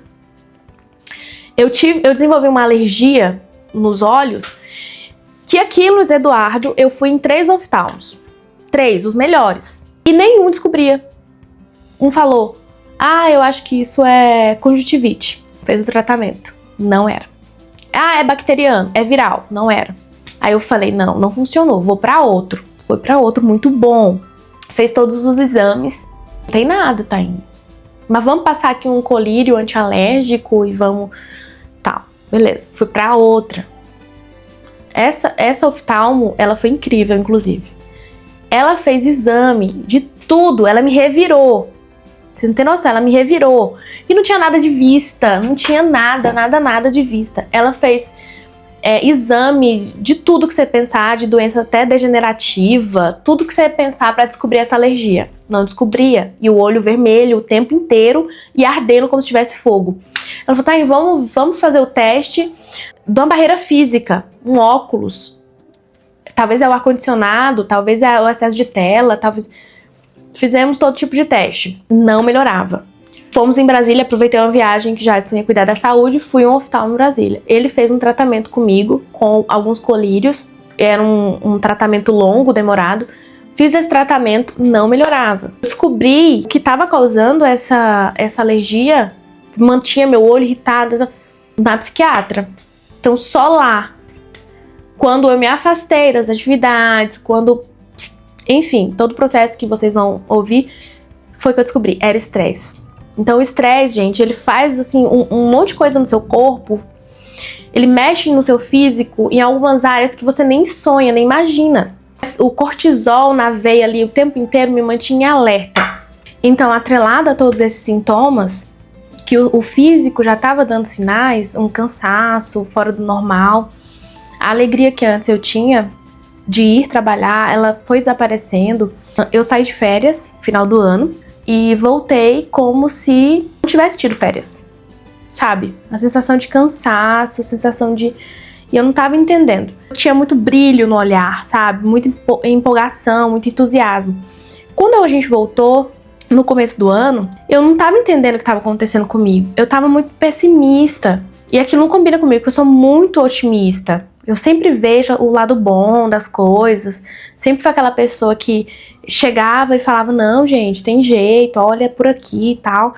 Speaker 1: Eu desenvolvi uma alergia nos olhos, que aqui, Luiz Eduardo, eu fui em 3 oftalmos. 3, os melhores. E nenhum descobria. Um falou, eu acho que isso é conjuntivite. Fez o tratamento. Não era. É bacteriano, é viral. Não era. Aí eu falei, não funcionou, vou pra outro. Foi pra outro, muito bom. Fez todos os exames. Não tem nada, tá indo. Mas vamos passar aqui um colírio antialérgico e vamos... Tá, beleza. Fui pra outra. Essa oftalmo, ela foi incrível, inclusive. Ela fez exame de tudo, ela me revirou. Vocês não tem noção, ela me revirou. E não tinha nada de vista, não tinha nada de vista. Ela fez exame de tudo que você pensar, de doença até degenerativa, tudo que você pensar pra descobrir essa alergia. Não descobria. E o olho vermelho o tempo inteiro e ardendo como se tivesse fogo. Ela falou, tá, vamos fazer o teste de uma barreira física, um óculos. Talvez é o ar-condicionado, talvez é o excesso de tela, talvez... Fizemos todo tipo de teste. Não melhorava. Fomos em Brasília, aproveitei uma viagem que já tinha cuidado da saúde, fui a um oftalmo em Brasília. Ele fez um tratamento comigo, com alguns colírios. Era um tratamento longo, demorado. Fiz esse tratamento, não melhorava. Descobri que estava causando essa alergia, mantinha meu olho irritado, na psiquiatra. Então só lá, quando eu me afastei das atividades, quando... Enfim, todo o processo que vocês vão ouvir foi que eu descobri, era estresse. Então o estresse, gente, ele faz assim um monte de coisa no seu corpo, ele mexe no seu físico em algumas áreas que você nem sonha, nem imagina. O cortisol na veia ali o tempo inteiro me mantinha alerta. Então, atrelado a todos esses sintomas, que o físico já estava dando sinais, um cansaço fora do normal, a alegria que antes eu tinha de ir trabalhar, ela foi desaparecendo. Eu saí de férias, final do ano, e voltei como se não tivesse tido férias, sabe? A sensação de cansaço, sensação de... E eu não tava entendendo. Tinha muito brilho no olhar, sabe? Muita empolgação, muito entusiasmo. Quando a gente voltou, no começo do ano, eu não tava entendendo o que tava acontecendo comigo. Eu tava muito pessimista. E aquilo não combina comigo, porque eu sou muito otimista. Eu sempre vejo o lado bom das coisas. Sempre fui aquela pessoa que chegava e falava, não, gente, tem jeito, olha por aqui e tal.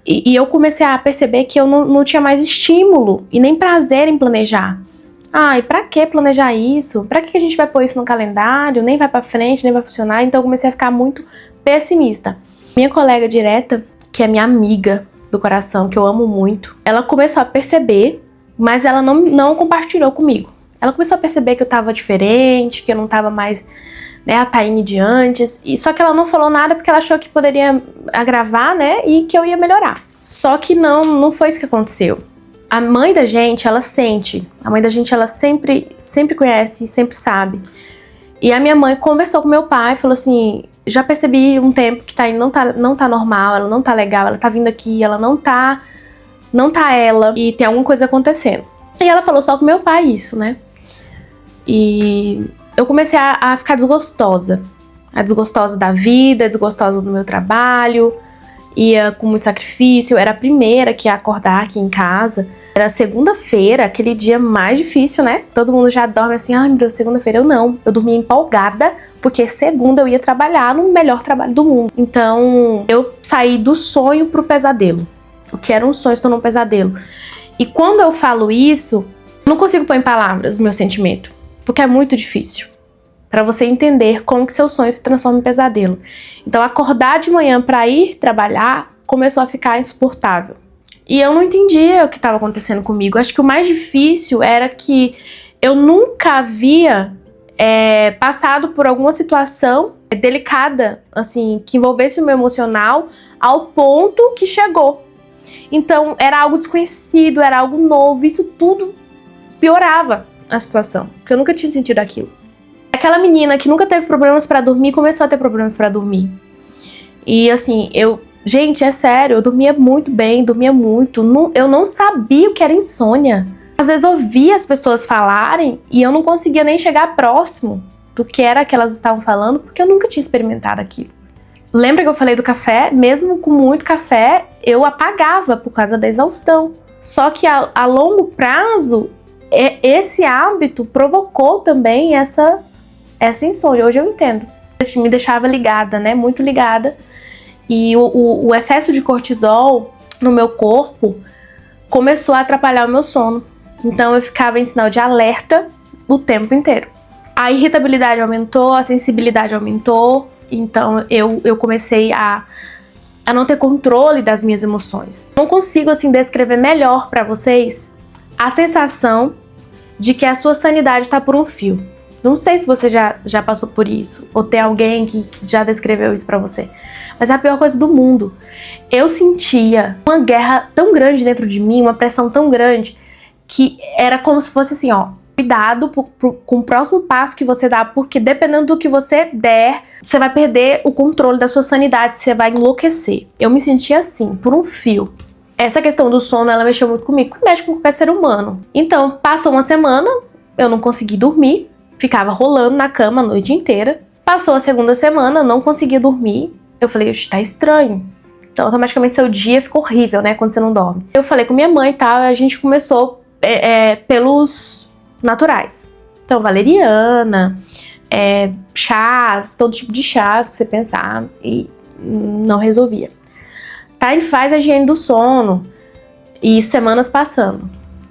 Speaker 1: E eu comecei a perceber que eu não tinha mais estímulo e nem prazer em planejar. E pra que planejar isso? Pra que a gente vai pôr isso no calendário? Nem vai pra frente, nem vai funcionar. Então eu comecei a ficar muito pessimista. Minha colega direta, que é minha amiga do coração, que eu amo muito, ela começou a perceber, mas ela não compartilhou comigo. Ela começou a perceber que eu tava diferente, que eu não tava mais, né, a Taine de antes. Só que ela não falou nada porque ela achou que poderia agravar, né, e que eu ia melhorar. Só que não foi isso que aconteceu. A mãe da gente, ela sente. A mãe da gente, ela sempre conhece, sempre sabe. E a minha mãe conversou com meu pai, falou assim, já percebi um tempo que Taine não tá normal, ela não tá legal, ela tá vindo aqui, ela não tá ela, e tem alguma coisa acontecendo. E ela falou só com meu pai isso, né? E eu comecei a ficar desgostosa. A desgostosa da vida, desgostosa do meu trabalho. Ia com muito sacrifício. Eu era a primeira que ia acordar aqui em casa. Era segunda-feira, aquele dia mais difícil, né? Todo mundo já dorme assim, ai meu Deus, segunda-feira. Eu não. Eu dormia empolgada, porque segunda eu ia trabalhar no melhor trabalho do mundo. Então, eu saí do sonho pro pesadelo. O que era um sonho se tornou um pesadelo. E quando eu falo isso, eu não consigo pôr em palavras o meu sentimento. Porque é muito difícil para você entender como que seu sonho se transforma em pesadelo. Então acordar de manhã para ir trabalhar começou a ficar insuportável. E eu não entendia o que estava acontecendo comigo. Acho que o mais difícil era que eu nunca havia passado por alguma situação delicada, assim, que envolvesse o meu emocional ao ponto que chegou. Então era algo desconhecido, era algo novo, isso tudo piorava a situação, porque eu nunca tinha sentido aquilo. Aquela menina que nunca teve problemas pra dormir começou a ter problemas pra dormir. E assim, gente, é sério, eu dormia muito bem, dormia muito. Eu não sabia o que era insônia. Às vezes eu ouvia as pessoas falarem e eu não conseguia nem chegar próximo do que era que elas estavam falando, porque eu nunca tinha experimentado aquilo. Lembra que eu falei do café? Mesmo com muito café, eu apagava por causa da exaustão. Só que a longo prazo, esse hábito provocou também essa insônia. Hoje eu entendo. Isso me deixava ligada, né? Muito ligada. E o excesso de cortisol no meu corpo começou a atrapalhar o meu sono. Então eu ficava em sinal de alerta o tempo inteiro. A irritabilidade aumentou, a sensibilidade aumentou. Então eu comecei a não ter controle das minhas emoções. Não consigo assim descrever melhor para vocês a sensação de que a sua sanidade está por um fio. Não sei se você já passou por isso, ou tem alguém que já descreveu isso pra você. Mas é a pior coisa do mundo. Eu sentia uma guerra tão grande dentro de mim, uma pressão tão grande, que era como se fosse assim, ó, cuidado com o próximo passo que você dá, porque dependendo do que você der, você vai perder o controle da sua sanidade, você vai enlouquecer. Eu me sentia assim, por um fio. Essa questão do sono, ela mexeu muito comigo, mexe com qualquer ser humano. Então, passou uma semana, eu não consegui dormir, ficava rolando na cama a noite inteira. Passou a segunda semana, não conseguia dormir. Eu falei, tá estranho. Então, automaticamente, seu dia fica horrível, né, quando você não dorme. Eu falei com minha mãe e tal, e a gente começou pelos naturais. Então, valeriana, chás, todo tipo de chás que você pensar, e não resolvia. Tá, a gente faz a higiene do sono, e semanas passando.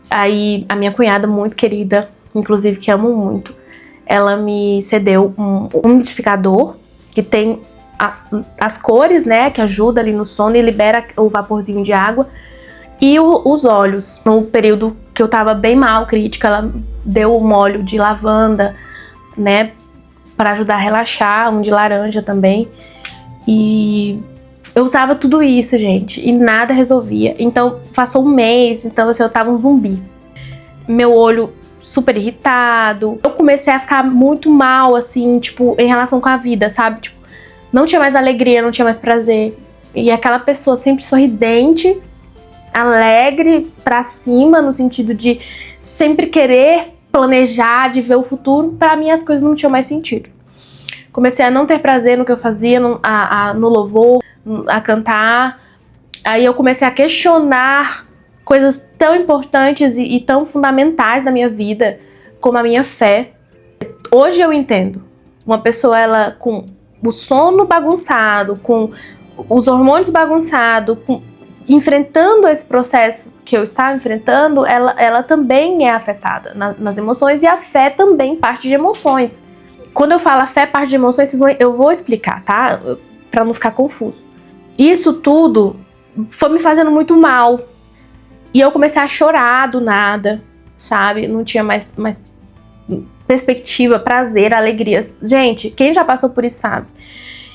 Speaker 1: Aí, a minha cunhada, muito querida, inclusive que amo muito, ela me cedeu um umidificador que tem as cores, né, que ajuda ali no sono e libera o vaporzinho de água. E os óleos. No período que eu tava bem mal, crítica, ela deu um óleo de lavanda, né, para ajudar a relaxar, um de laranja também. E eu usava tudo isso, gente, e nada resolvia. Então, passou um mês, então assim, eu tava um zumbi. Meu olho super irritado. Eu comecei a ficar muito mal, assim, tipo, em relação com a vida, sabe? Tipo, não tinha mais alegria, não tinha mais prazer. E aquela pessoa sempre sorridente, alegre, pra cima, no sentido de sempre querer planejar, de ver o futuro, pra mim as coisas não tinham mais sentido. Comecei a não ter prazer no que eu fazia, no louvor, a cantar. Aí eu comecei a questionar coisas tão importantes e tão fundamentais da minha vida, como a minha fé. Hoje eu entendo. Uma pessoa, ela com o sono bagunçado, com os hormônios bagunçados, enfrentando esse processo que eu estava enfrentando, ela também é afetada nas emoções, e a fé também parte de emoções. Quando eu falo a fé parte de emoções, eu vou explicar, tá? Pra não ficar confuso. Isso tudo foi me fazendo muito mal. E eu comecei a chorar do nada, sabe? Não tinha mais perspectiva, prazer, alegria. Gente, quem já passou por isso sabe.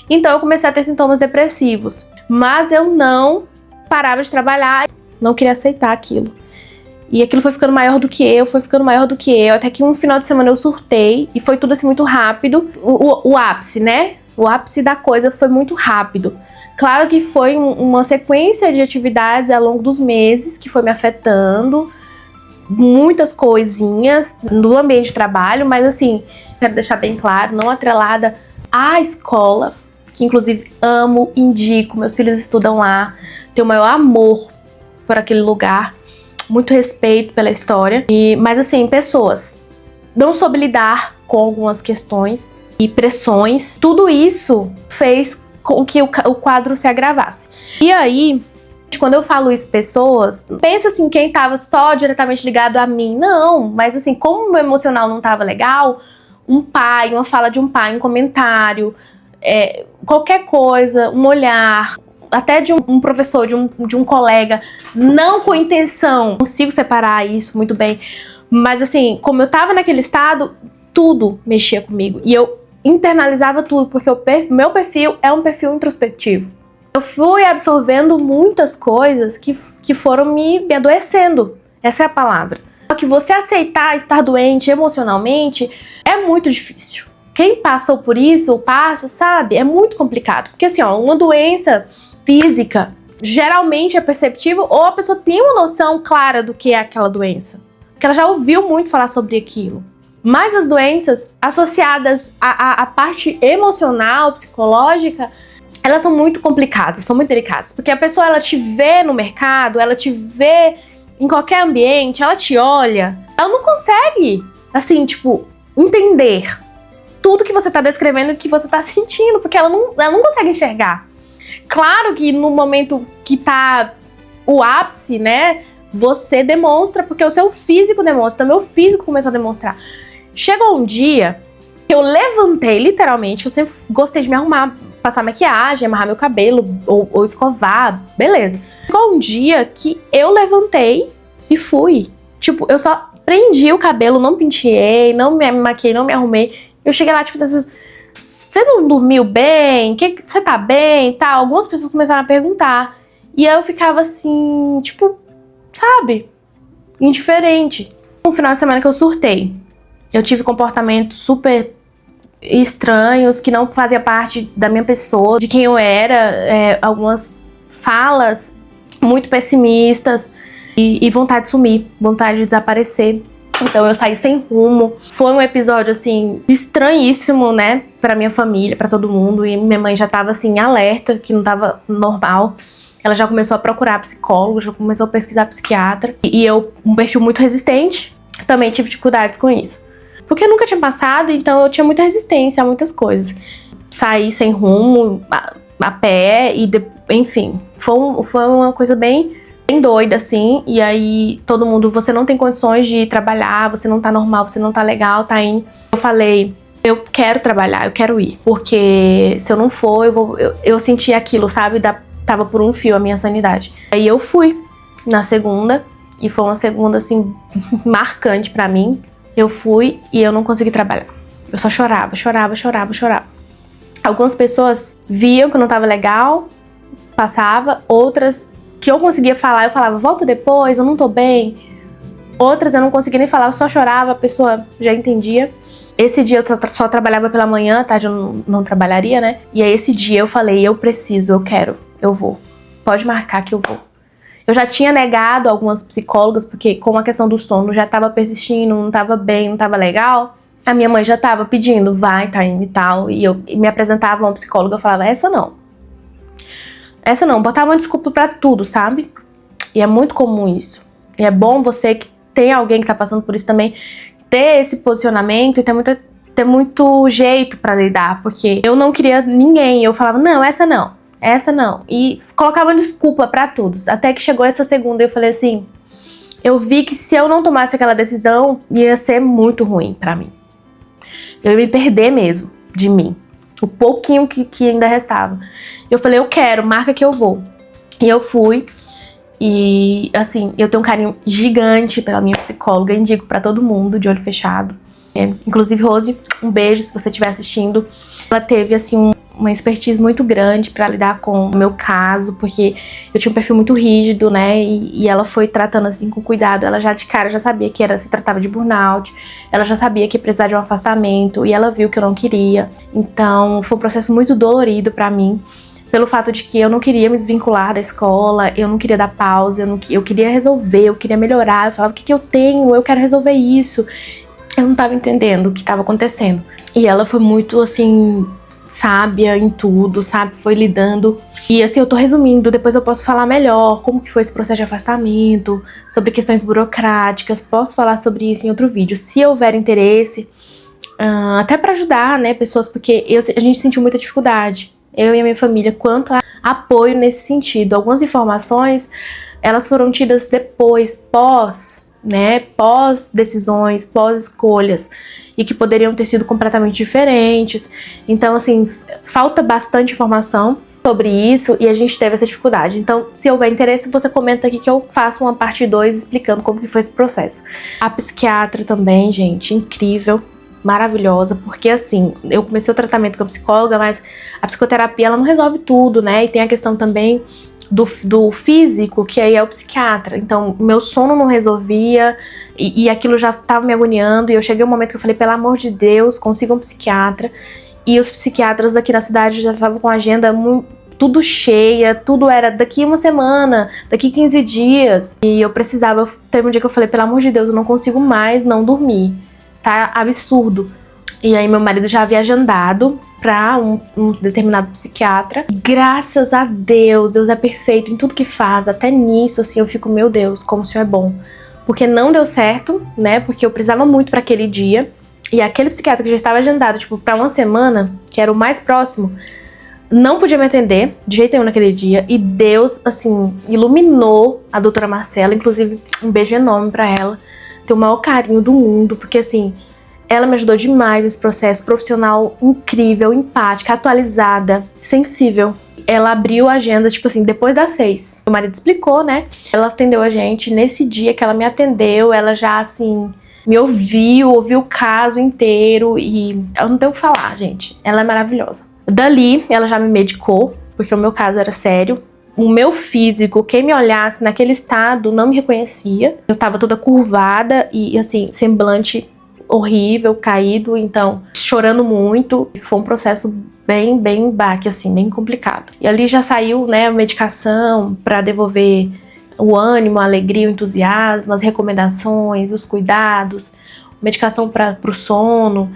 Speaker 1: Então eu comecei a ter sintomas depressivos. Mas eu não parava de trabalhar, não queria aceitar aquilo. E aquilo foi ficando maior do que eu, até que um final de semana eu surtei, e foi tudo assim muito rápido. O ápice, né? O ápice da coisa foi muito rápido. Claro que foi uma sequência de atividades ao longo dos meses que foi me afetando, muitas coisinhas no ambiente de trabalho, mas assim, quero deixar bem claro, não atrelada à escola, que inclusive amo, indico, meus filhos estudam lá, tenho o maior amor por aquele lugar, muito respeito pela história, mas assim, pessoas, não soube lidar com algumas questões e pressões, tudo isso fez com que o quadro se agravasse. E aí, quando eu falo isso, pessoas, pensa assim, quem tava só diretamente ligado a mim, não, mas assim, como o meu emocional não tava legal, um pai, uma fala de um pai, um comentário, qualquer coisa, um olhar, até de um professor, de um colega, não com intenção, consigo separar isso muito bem, mas assim, como eu tava naquele estado, tudo mexia comigo, e eu internalizava tudo, porque o meu perfil é um perfil introspectivo. Eu fui absorvendo muitas coisas que foram me adoecendo, essa é a palavra. Só que você aceitar estar doente emocionalmente é muito difícil. Quem passou por isso, ou passa, sabe, é muito complicado. Porque assim, ó, uma doença física geralmente é perceptível, ou a pessoa tem uma noção clara do que é aquela doença, porque ela já ouviu muito falar sobre aquilo. Mas as doenças associadas à parte emocional, psicológica, elas são muito complicadas, são muito delicadas. Porque a pessoa, ela te vê no mercado, ela te vê em qualquer ambiente, ela te olha, ela não consegue, assim, tipo, entender tudo que você tá descrevendo e que você tá sentindo, porque ela não consegue enxergar. Claro que no momento que tá o ápice, né, você demonstra, porque o seu físico demonstra, então meu físico começou a demonstrar. Chegou um dia que eu levantei, literalmente, eu sempre gostei de me arrumar, passar maquiagem, amarrar meu cabelo, ou escovar, beleza. Chegou um dia que eu levantei e fui. Tipo, eu só prendi o cabelo, não penteei, não me maquiei, não me arrumei. Eu cheguei lá, tipo, você não dormiu bem? Você tá bem e tal? Algumas pessoas começaram a perguntar. E aí eu ficava assim, tipo, sabe? Indiferente. No final de semana que eu surtei. Eu tive comportamentos super estranhos, que não fazia parte da minha pessoa, de quem eu era. Algumas falas muito pessimistas. E vontade de sumir, vontade de desaparecer. Então eu saí sem rumo. Foi um episódio, assim, estranhíssimo, né? Pra minha família, pra todo mundo. E minha mãe já tava, assim, alerta, que não tava normal. Ela já começou a procurar psicólogo, já começou a pesquisar psiquiatra. E eu, um perfil muito resistente, também tive dificuldades com isso. Porque eu nunca tinha passado, então eu tinha muita resistência a muitas coisas. Saí sem rumo, a pé, enfim. Foi uma coisa bem doida, assim, e aí todo mundo, você não tem condições de trabalhar, você não tá normal, você não tá legal, tá indo. Eu falei, eu quero trabalhar, eu quero ir, porque se eu não for, eu senti aquilo, sabe, tava por um fio a minha sanidade. Aí eu fui na segunda, e foi uma segunda, assim, marcante pra mim. Eu fui e eu não consegui trabalhar. Eu só chorava. Algumas pessoas viam que não tava legal, passava, outras que eu conseguia falar, eu falava, volta depois, eu não tô bem. Outras eu não conseguia nem falar, eu só chorava, a pessoa já entendia. Esse dia eu só trabalhava pela manhã, à tarde eu não trabalharia, né? E aí esse dia eu falei, eu preciso, eu quero, eu vou. Pode marcar que eu vou. Eu já tinha negado algumas psicólogas, porque como a questão do sono já tava persistindo, não tava bem, não tava legal. A minha mãe já tava pedindo, vai, tá indo e tal. E eu me apresentava uma psicóloga, eu falava, essa não, botava uma desculpa pra tudo, sabe? E é muito comum isso. E é bom você que tem alguém que tá passando por isso também, ter esse posicionamento e ter muito jeito pra lidar. Porque eu não queria ninguém, eu falava, não. E colocava desculpa pra tudo. Até que chegou essa segunda e eu falei assim, eu vi que se eu não tomasse aquela decisão, ia ser muito ruim pra mim. Eu ia me perder mesmo de mim. O pouquinho que ainda restava. Eu falei, eu quero, marca que eu vou. E eu fui. E, assim, eu tenho um carinho gigante pela minha psicóloga. Indico pra todo mundo, de olho fechado. Inclusive, Rose, um beijo se você estiver assistindo. Ela teve, assim, uma expertise muito grande pra lidar com o meu caso, porque eu tinha um perfil muito rígido, né, e ela foi tratando assim com cuidado. Ela já de cara já sabia que se tratava de burnout, ela já sabia que ia precisar de um afastamento, e ela viu que eu não queria. Então foi um processo muito dolorido pra mim, pelo fato de que eu não queria me desvincular da escola, eu não queria dar pausa, eu queria resolver, eu queria melhorar. Eu falava, o que eu tenho? Eu quero resolver isso. Eu não tava entendendo o que tava acontecendo. E ela foi muito, assim, sábia em tudo, sabe? Foi lidando. E assim, eu tô resumindo, depois eu posso falar melhor como que foi esse processo de afastamento, sobre questões burocráticas, posso falar sobre isso em outro vídeo, se houver interesse, até pra ajudar, né, pessoas, porque a gente sentiu muita dificuldade, eu e a minha família, quanto a apoio nesse sentido. Algumas informações, elas foram tidas depois, pós decisões, pós escolhas, e que poderiam ter sido completamente diferentes. Então, assim, falta bastante informação sobre isso e a gente teve essa dificuldade. Então, se houver interesse, você comenta aqui que eu faço uma parte 2 explicando como que foi esse processo. A psiquiatra também, gente, incrível, maravilhosa, porque assim, eu comecei o tratamento com a psicóloga, mas a psicoterapia, ela não resolve tudo, né? E tem a questão também do físico, que aí é o psiquiatra. Então, meu sono não resolvia e aquilo já estava me agoniando. E eu cheguei um momento que eu falei, pelo amor de Deus, consiga um psiquiatra. E os psiquiatras aqui na cidade já estavam com a agenda tudo cheia, tudo era daqui uma semana, daqui 15 dias. E eu precisava, teve um dia que eu falei, pelo amor de Deus, eu não consigo mais não dormir. Tá absurdo. E aí meu marido já havia agendado pra um determinado psiquiatra. Graças a Deus, Deus é perfeito em tudo que faz. Até nisso, assim, eu fico, meu Deus, como o Senhor é bom. Porque não deu certo, né? Porque eu precisava muito pra aquele dia. E aquele psiquiatra que já estava agendado, tipo, pra uma semana, que era o mais próximo, não podia me atender de jeito nenhum naquele dia. E Deus, assim, iluminou a doutora Marcela. Inclusive, um beijo enorme pra ela. Tenho o maior carinho do mundo, porque, assim, ela me ajudou demais nesse processo, profissional incrível, empática, atualizada, sensível. ela abriu a agenda, tipo assim, depois das 6. Meu marido explicou, né? Ela atendeu a gente. Nesse dia que ela me atendeu, ela já, assim, me ouviu o caso inteiro. E eu não tenho o que falar, gente. Ela é maravilhosa. Dali, ela já me medicou, porque o meu caso era sério. O meu físico, quem me olhasse naquele estado, não me reconhecia. Eu tava toda curvada e, assim, semblante horrível, caído. Então, chorando muito. Foi um processo bem baque, assim, bem complicado. E ali já saiu, né, a medicação pra devolver o ânimo, a alegria, o entusiasmo, as recomendações, os cuidados, medicação pro sono.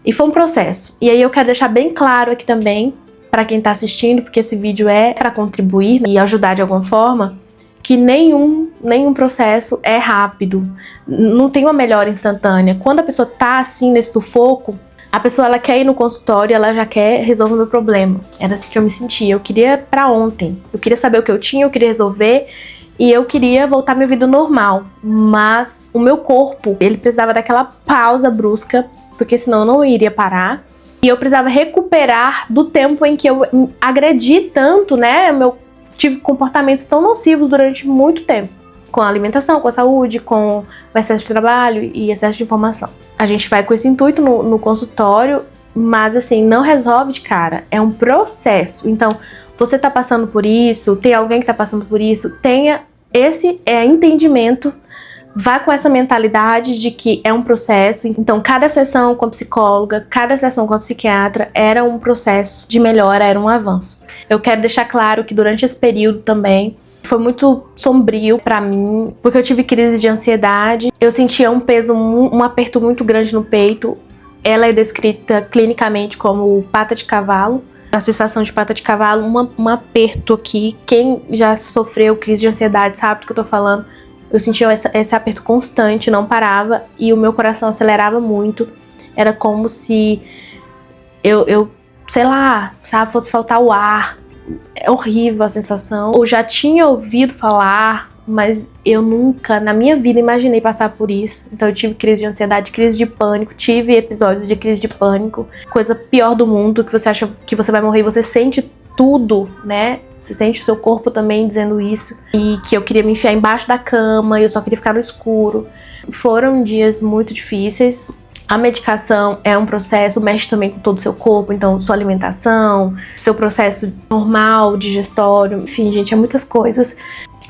Speaker 1: E foi um processo. E aí eu quero deixar bem claro aqui também, para quem tá assistindo, porque esse vídeo é para contribuir e ajudar de alguma forma, que nenhum processo é rápido. Não tem uma melhora instantânea. Quando a pessoa tá assim, nesse sufoco, a pessoa ela quer ir no consultório, ela já quer resolver o meu problema. Era assim que eu me sentia. Eu queria pra ontem. Eu queria saber o que eu tinha, eu queria resolver e eu queria voltar à minha vida normal. Mas o meu corpo, ele precisava daquela pausa brusca, porque senão eu não iria parar. E eu precisava recuperar do tempo em que eu agredi tanto, né? Tive comportamentos tão nocivos durante muito tempo. Com a alimentação, com a saúde, com o excesso de trabalho e excesso de informação. A gente vai com esse intuito no consultório, mas assim, não resolve de cara. É um processo. Então, você tá passando por isso, tem alguém que tá passando por isso, tenha esse entendimento. Vá com essa mentalidade de que é um processo. Então, cada sessão com a psicóloga, cada sessão com a psiquiatra era um processo de melhora, era um avanço. Eu quero deixar claro que durante esse período também foi muito sombrio pra mim, porque eu tive crise de ansiedade. Eu sentia um peso, um aperto muito grande no peito. Ela é descrita clinicamente como pata de cavalo. A sensação de pata de cavalo, um aperto aqui. Quem já sofreu crise de ansiedade sabe do que eu tô falando. Eu sentia esse aperto constante, não parava, e o meu coração acelerava muito. Era como se eu sei lá, sabe, fosse faltar o ar. É horrível a sensação. Eu já tinha ouvido falar, mas eu nunca, na minha vida, imaginei passar por isso. Então eu tive crise de ansiedade, crise de pânico, tive episódios de crise de pânico. Coisa pior do mundo, que você acha que você vai morrer e você sente tudo, né? Você sente o seu corpo também dizendo isso. E que eu queria me enfiar embaixo da cama e eu só queria ficar no escuro. Foram dias muito difíceis. A medicação é um processo, mexe também com todo o seu corpo, então sua alimentação, seu processo normal, digestório, enfim, gente, é muitas coisas.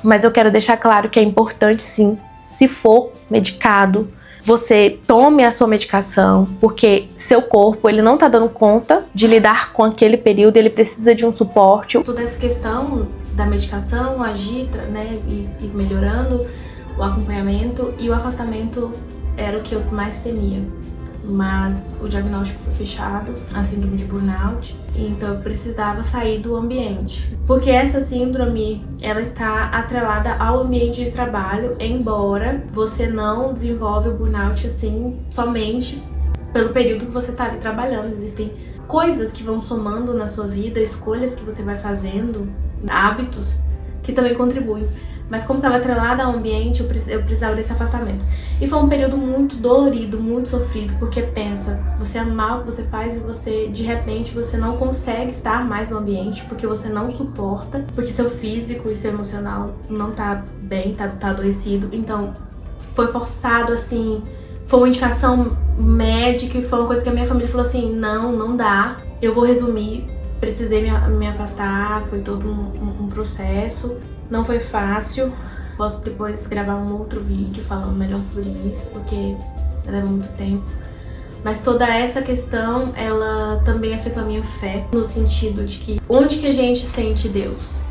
Speaker 1: Mas eu quero deixar claro que é importante, sim, se for medicado, você tome a sua medicação, porque seu corpo, ele não tá dando conta de lidar com aquele período, ele precisa de um suporte. Toda essa questão da medicação agita, né, e melhorando o acompanhamento, e o afastamento era o que eu mais temia. Mas o diagnóstico foi fechado, a síndrome de burnout, então eu precisava sair do ambiente. Porque essa síndrome, ela está atrelada ao ambiente de trabalho, embora você não desenvolve o burnout assim somente pelo período que você está ali trabalhando. Existem coisas que vão somando na sua vida, escolhas que você vai fazendo, hábitos que também contribuem. Mas como estava atrelada ao ambiente, eu precisava desse afastamento. E foi um período muito dolorido, muito sofrido, porque pensa, você ama o que você faz e você, de repente, você não consegue estar mais no ambiente, porque você não suporta, porque seu físico e seu emocional não tá bem, tá adoecido. Então, foi forçado, assim, foi uma indicação médica e foi uma coisa que a minha família falou assim, não dá. Eu vou resumir, precisei me afastar, foi todo um processo. Não foi fácil, posso depois gravar um outro vídeo falando melhor sobre isso, porque leva muito tempo. Mas toda essa questão, ela também afetou a minha fé, no sentido de que onde que a gente sente Deus?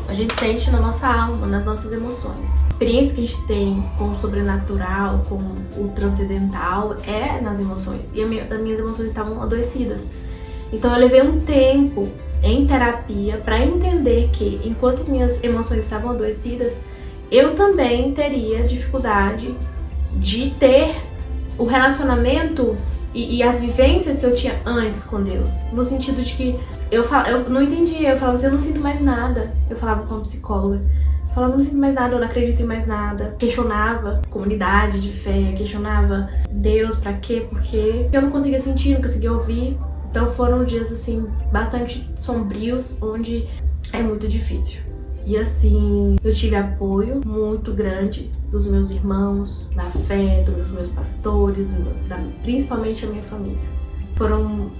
Speaker 1: A gente sente na nossa alma, nas nossas emoções. A experiência que a gente tem com o sobrenatural, com o transcendental, é nas emoções. E as minhas emoções estavam adoecidas. Então eu levei um tempo em terapia para entender que, enquanto as minhas emoções estavam adoecidas, eu também teria dificuldade de ter o relacionamento e as vivências que eu tinha antes com Deus. No sentido de que eu não entendia, eu falava assim, eu não sinto mais nada. Eu falava com a psicóloga, eu falava, eu não sinto mais nada, eu não acredito em mais nada. Questionava comunidade de fé, questionava Deus, pra quê, por quê. Eu não conseguia sentir, não conseguia ouvir. Então foram dias, assim, bastante sombrios, onde é muito difícil. E assim, eu tive apoio muito grande dos meus irmãos, da fé, dos meus pastores, principalmente a minha família. Foram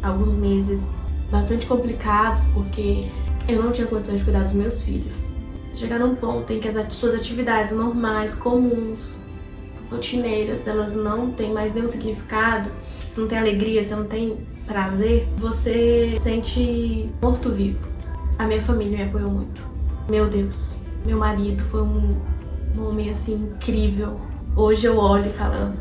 Speaker 1: alguns meses bastante complicados, porque eu não tinha condições de cuidar dos meus filhos. Você chega num ponto em que as suas atividades normais, comuns, rotineiras, elas não têm mais nenhum significado, você não tem alegria, você não tem prazer, você se sente morto-vivo. A minha família me apoiou muito. Meu Deus, meu marido foi um homem assim incrível. Hoje eu olho e falo,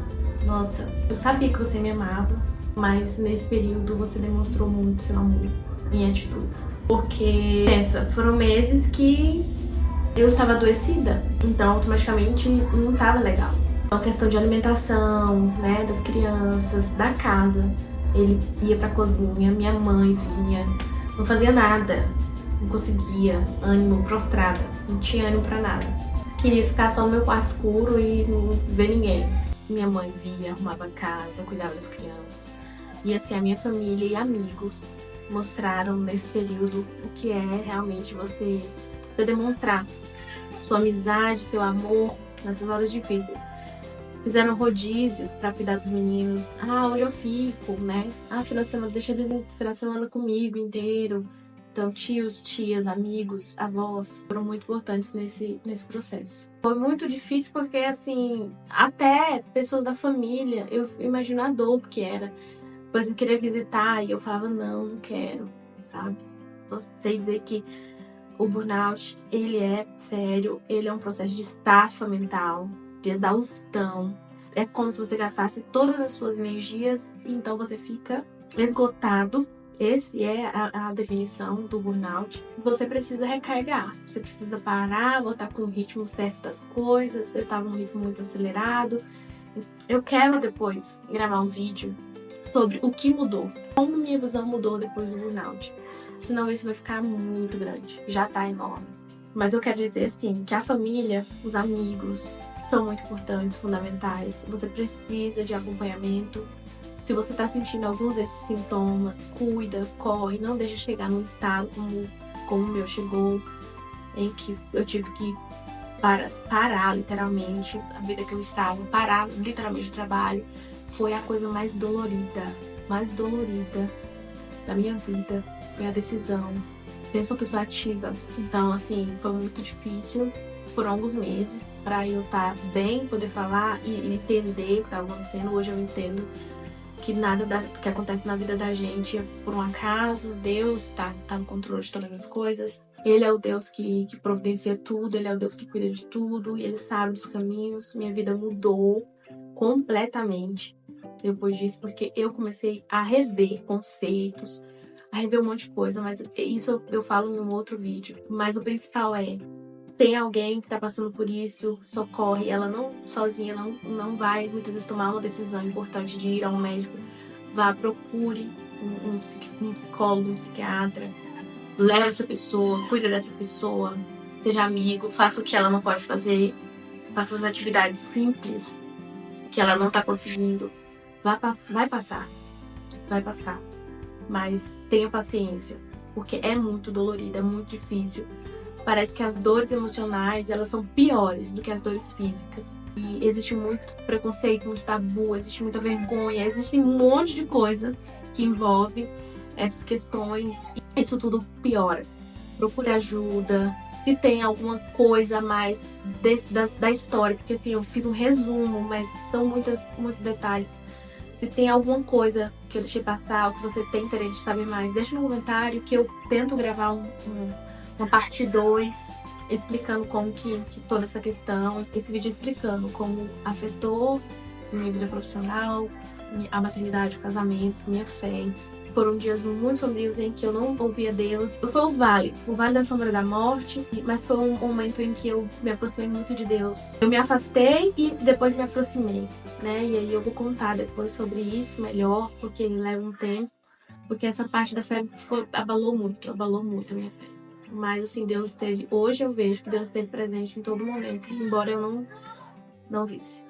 Speaker 1: nossa, eu sabia que você me amava, mas nesse período você demonstrou muito seu amor em atitudes. Porque, pensa, foram meses que eu estava adoecida, então automaticamente não estava legal. Então, a questão de alimentação, né, das crianças, da casa, ele ia pra cozinha, minha mãe vinha, não fazia nada, não conseguia, ânimo, prostrada, não tinha ânimo pra nada. Queria ficar só no meu quarto escuro e não ver ninguém. Minha mãe via, arrumava a casa, cuidava das crianças. E assim, a minha família e amigos mostraram nesse período o que é realmente você demonstrar sua amizade, seu amor nessas horas difíceis. Fizeram rodízios pra cuidar dos meninos. Hoje eu fico, né? Final de semana, deixa eles final de semana comigo inteiro. Então, tios, tias, amigos, avós foram muito importantes nesse processo. Foi muito difícil porque, assim, até pessoas da família, eu imagino a dor que era. Por exemplo, queria visitar e eu falava, não quero, sabe? Só sei dizer que o burnout, ele é sério, ele é um processo de estafa mental, de exaustão. É como se você gastasse todas as suas energias e então você fica esgotado. Esse é a definição do burnout. Você precisa recarregar, você precisa parar, voltar com o ritmo certo das coisas, você tá num ritmo muito acelerado. Eu quero depois gravar um vídeo sobre o que mudou, como minha visão mudou depois do burnout. Senão isso vai ficar muito grande, já tá enorme. Mas eu quero dizer assim, que a família, os amigos, são muito importantes, fundamentais. Você precisa de acompanhamento. Se você está sentindo algum desses sintomas, cuida, corre, não deixa chegar num estado como o meu chegou, em que eu tive que parar literalmente a vida que eu estava, parar literalmente o trabalho. Foi a coisa mais dolorida da minha vida, foi a decisão. Eu sou pessoa ativa, então assim, foi muito difícil. Foram alguns meses para eu estar bem, poder falar e entender o que estava acontecendo. Hoje eu entendo que nada que acontece na vida da gente é por um acaso. Deus tá no controle de todas as coisas. Ele é o Deus que providencia tudo, ele é o Deus que cuida de tudo, e ele sabe dos caminhos. Minha vida mudou completamente depois disso, porque eu comecei a rever conceitos, a rever um monte de coisa, mas isso eu falo em um outro vídeo. Mas o principal tem alguém que tá passando por isso, socorre. Ela não sozinha não vai muitas vezes tomar uma decisão importante de ir a um médico. Vá, procure um psicólogo, um psiquiatra, leve essa pessoa, cuida dessa pessoa, seja amigo, faça o que ela não pode fazer, faça as atividades simples que ela não tá conseguindo. Vai passar, mas tenha paciência, porque é muito dolorido, é muito difícil. Parece que as dores emocionais, elas são piores do que as dores físicas. E existe muito preconceito, muito tabu, existe muita vergonha, existe um monte de coisa que envolve essas questões. E isso tudo piora. Procure ajuda. Se tem alguma coisa a mais da história, porque assim, eu fiz um resumo, mas são muitos detalhes. Se tem alguma coisa que eu deixei passar, ou que você tem interesse de saber mais, deixa no comentário que eu tento gravar uma parte 2, explicando como que toda essa questão, esse vídeo explicando como afetou minha vida profissional, a maternidade, o casamento, minha fé. Foram dias muito sombrios em que eu não ouvia Deus. Foi o vale da sombra da morte, mas foi um momento em que eu me aproximei muito de Deus. Eu me afastei e depois me aproximei, né? E aí eu vou contar depois sobre isso melhor, porque leva um tempo. Porque essa parte da fé abalou muito a minha fé. Mas assim, hoje eu vejo que Deus esteve presente em todo momento, embora eu não visse.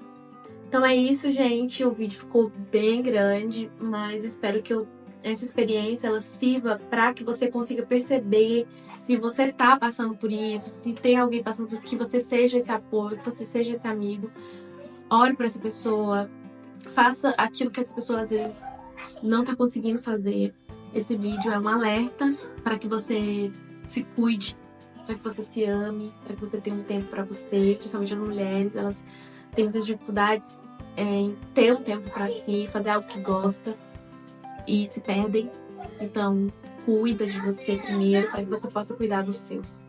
Speaker 1: Então é isso, gente. O vídeo ficou bem grande, mas espero que eu essa experiência ela sirva para que você consiga perceber se você tá passando por isso, se tem alguém passando por isso, que você seja esse apoio, que você seja esse amigo. Ore para essa pessoa, faça aquilo que essa pessoa às vezes não tá conseguindo fazer. Esse vídeo é um alerta para que você se cuide, para que você se ame, para que você tenha um tempo para você, principalmente as mulheres, elas têm muitas dificuldades em ter um tempo para si, fazer algo que gosta e se perdem. Então, cuida de você primeiro para que você possa cuidar dos seus.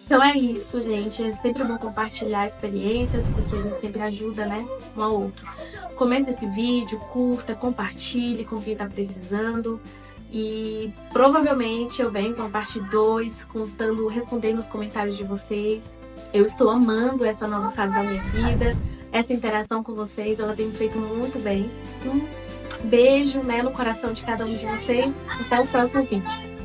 Speaker 1: Então é isso, gente. É sempre bom compartilhar experiências, porque a gente sempre ajuda, né, um ao outro. Comenta esse vídeo, curta, compartilhe com quem tá precisando. E provavelmente eu venho com a parte 2, respondendo os comentários de vocês. Eu estou amando essa nova fase da minha vida. Essa interação com vocês, ela tem me feito muito bem. Um beijo, né, no coração de cada um de vocês. Até o próximo vídeo.